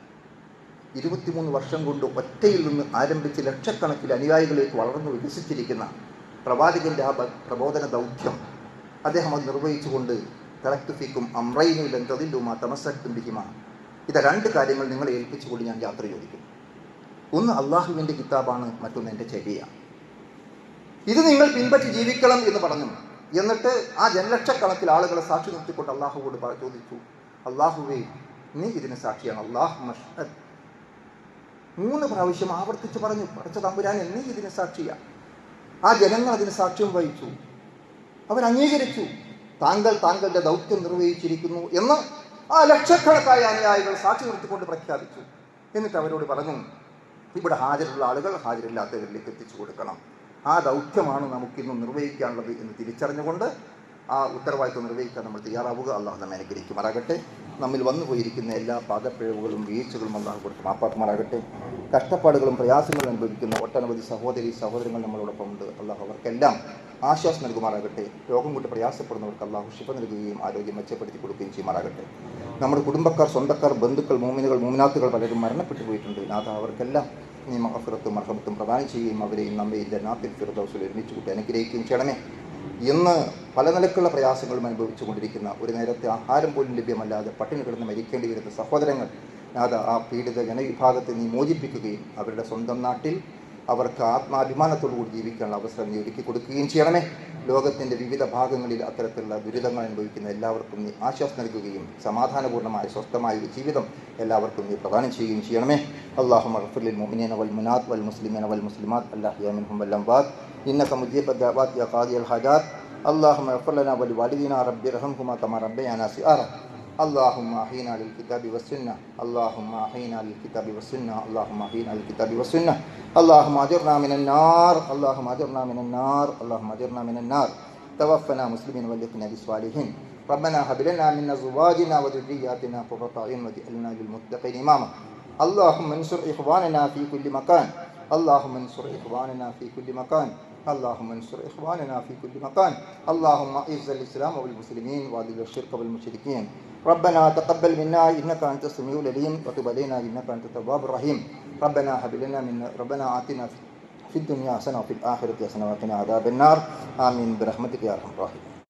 23 വർഷം കൊണ്ട് ഒറ്റയിൽ നിന്ന് ആരംഭിച്ച് ലക്ഷക്കണക്കിന് അനുയായികളിലേക്ക് വളർന്നു വികസിച്ചിരിക്കുന്ന പ്രവാചകൻ്റെ ആ പ്രബോധന ദൗത്യം അദ്ദേഹം അത് നിർവഹിച്ചുകൊണ്ട് തറക്തു ഫീക്കും അംറൈനി ലൻ തദില്ലു മാ തമസ്സക്തും ബിഹിമാ, ഇത് 2 കാര്യങ്ങൾ നിങ്ങളെ ഏൽപ്പിച്ചുകൊണ്ട് ഞാൻ യാത്ര ചോദിക്കും. ഒന്ന് അള്ളാഹുവിൻ്റെ കിതാബാണ്, മറ്റൊന്ന് എൻ്റെ ചര്യയാണ്. ഇത് നിങ്ങൾ പിൻപറ്റി ജീവിക്കണം എന്ന് പറഞ്ഞു. എന്നിട്ട് ആ ജനലക്ഷക്കണക്കിൽ ആളുകളെ സാക്ഷി നിർത്തിക്കൊണ്ട് അള്ളാഹുവോട് ചോദിച്ചു, അള്ളാഹുവേ നീ ഇതിന് സാക്ഷിയാണ്. അള്ളാഹു മഷ്ഹദ്, 3 പ്രാവശ്യം ആവർത്തിച്ച് പറഞ്ഞു, പടച്ച തമ്പുരാൻ നീ ഇതിന് സാക്ഷിയാണ്. ആ ജനങ്ങൾ അതിന് സാക്ഷ്യം വഹിച്ചു, അവരംഗീകരിച്ചു, താങ്കളുടെ ദൗത്യം നിർവഹിച്ചിരിക്കുന്നു എന്ന് ആ ലക്ഷക്കണക്കായ അനുയായികൾ സാക്ഷി നിർത്തിക്കൊണ്ട് പ്രഖ്യാപിച്ചു. എന്നിട്ട് അവരോട് പറഞ്ഞു, ഇവിടെ ഹാജരുള്ള ആളുകൾ ഹാജരില്ലാത്തവരിലേക്ക് എത്തിച്ചു കൊടുക്കണം. ആ ദൗത്യമാണ് നമുക്കിന്ന് നിർവഹിക്കാനുള്ളത് എന്ന് തിരിച്ചറിഞ്ഞുകൊണ്ട് ആ ഉത്തരവാദിത്വം നിർവഹിക്കാൻ നമ്മൾ തയ്യാറാവുക. അള്ളാഹു നമ്മെ അനുഗ്രഹിക്കുമാറാകട്ടെ. നമ്മിൽ വന്നു പോയിരിക്കുന്ന എല്ലാ പാകപ്പിഴവുകളും വീഴ്ചകളും അള്ളാഹു കൊടുത്ത് മാപ്പാക്കുമാറാകട്ടെ. കഷ്ടപ്പാടുകളും പ്രയാസങ്ങളും അനുഭവിക്കുന്ന ഒട്ടനവധി സഹോദരങ്ങൾ നമ്മളോടൊപ്പം ഉണ്ട്. അള്ളാഹു അവർക്കെല്ലാം ആശ്വാസം നൽകുമാറാകട്ടെ. രോഗം കൊണ്ട് പ്രയാസപ്പെടുന്നവർക്ക് അള്ളാഹു ശിഫ നൽകുകയും ആരോഗ്യം മെച്ചപ്പെടുത്തി കൊടുക്കുകയും ചെയ്യുമാറാകട്ടെ. നമ്മുടെ കുടുംബക്കാർ, സ്വന്തക്കാർ, ബന്ധുക്കൾ, മോമിനുകൾ, മോമിനാത്തുകൾ പലരും മരണപ്പെട്ടു പോയിട്ടുണ്ട്. നാഥ അവർക്കെല്ലാം നീ മഗ്ഫിറത്തും മർഹമത്തും പ്രദാനം ചെയ്യുകയും അവരെയും നമ്മയും ജന്നാത്തുൽ ഫിർദൗസിൽ ഒരുമിച്ച് കൂട്ടി അനുഗ്രഹിക്കുകയും ചെയ്യണമേ. ഇന്ന് പല നിലക്കുള്ള പ്രയാസങ്ങളും അനുഭവിച്ചുകൊണ്ടിരിക്കുന്ന, ഒരു നേരത്തെ ആഹാരം പോലും ലഭ്യമല്ലാതെ പട്ടിണി കിടന്ന് മരിക്കേണ്ടി വരുന്ന സഹോദരങ്ങൾ, നാഥ ആ പീഡിത ജനവിഭാഗത്തെ നീ മോചിപ്പിക്കുകയും അവരുടെ സ്വന്തം നാട്ടിൽ അവർക്ക് ആത്മാഭിമാനത്തോടുകൂടി ജീവിക്കാനുള്ള അവസരം നീ ഒരുക്കി കൊടുക്കുകയും ചെയ്യണമേ. ലോകത്തിൻ്റെ വിവിധ ഭാഗങ്ങളിൽ അത്തരത്തിലുള്ള ദുരിതങ്ങൾ അനുഭവിക്കുന്ന എല്ലാവർക്കും നീ ആശ്വാസം നൽകുകയും സമാധാനപൂർണ്ണമായ സ്വസ്ഥമായ ഒരു ജീവിതം എല്ലാവർക്കും നീ പ്രദാനം ചെയ്യുകയും ചെയ്യണമേ. അല്ലാഹുമ്മ ഗ്ഫിർ ലിൽ മുഅ്മിനീന വൽ മുഅ്മിനാത്ത് വൽ മുസ്ലിമീന വൽ മുസ്ലിമാത്ത് അൽ-അഹ്യാഇ മിൻഹും വൽ അംവാത്ത് ഇന്നക മുജീബു ദഅവാതി യാ ഖാദിയൽ ഹാജാത്ത്. അല്ലാഹുമ്മ ഗ്ഫിർ ലനാ വൽ വാലിദീനാ റബ്ബിർഹംഹുമാ കമാ റബ്ബയാനാ സിഗാറാ. اللهم أحينا للكتاب والسنة، اللهم أحينا للكتاب والسنة، اللهم أحينا للكتاب والسنة، اللهم أجرنا من النار، اللهم أجرنا من النار، اللهم أجرنا من النار. توفنا مسلمين والحقنا بالصالحين. ربنا هب لنا من أزواجنا وذرياتنا قرة أعين واجعلنا للمتقين إماما. اللهم انصر إخواننا في كل مكان، اللهم انصر إخواننا في كل مكان، اللهم انصر إخواننا في كل مكان. اللهم أعز الإسلام والمسلمين وأذل الشرك والمشركين. ربنا تقبل منا إنك أنت السميع العليم وتب علينا إنك أنت التواب الرحيم. ربنا آتنا في الدنيا حسنة وفي الآخرة حسنة وقنا عذاب النار. آمين برحمتك يا أرحم الراحمين.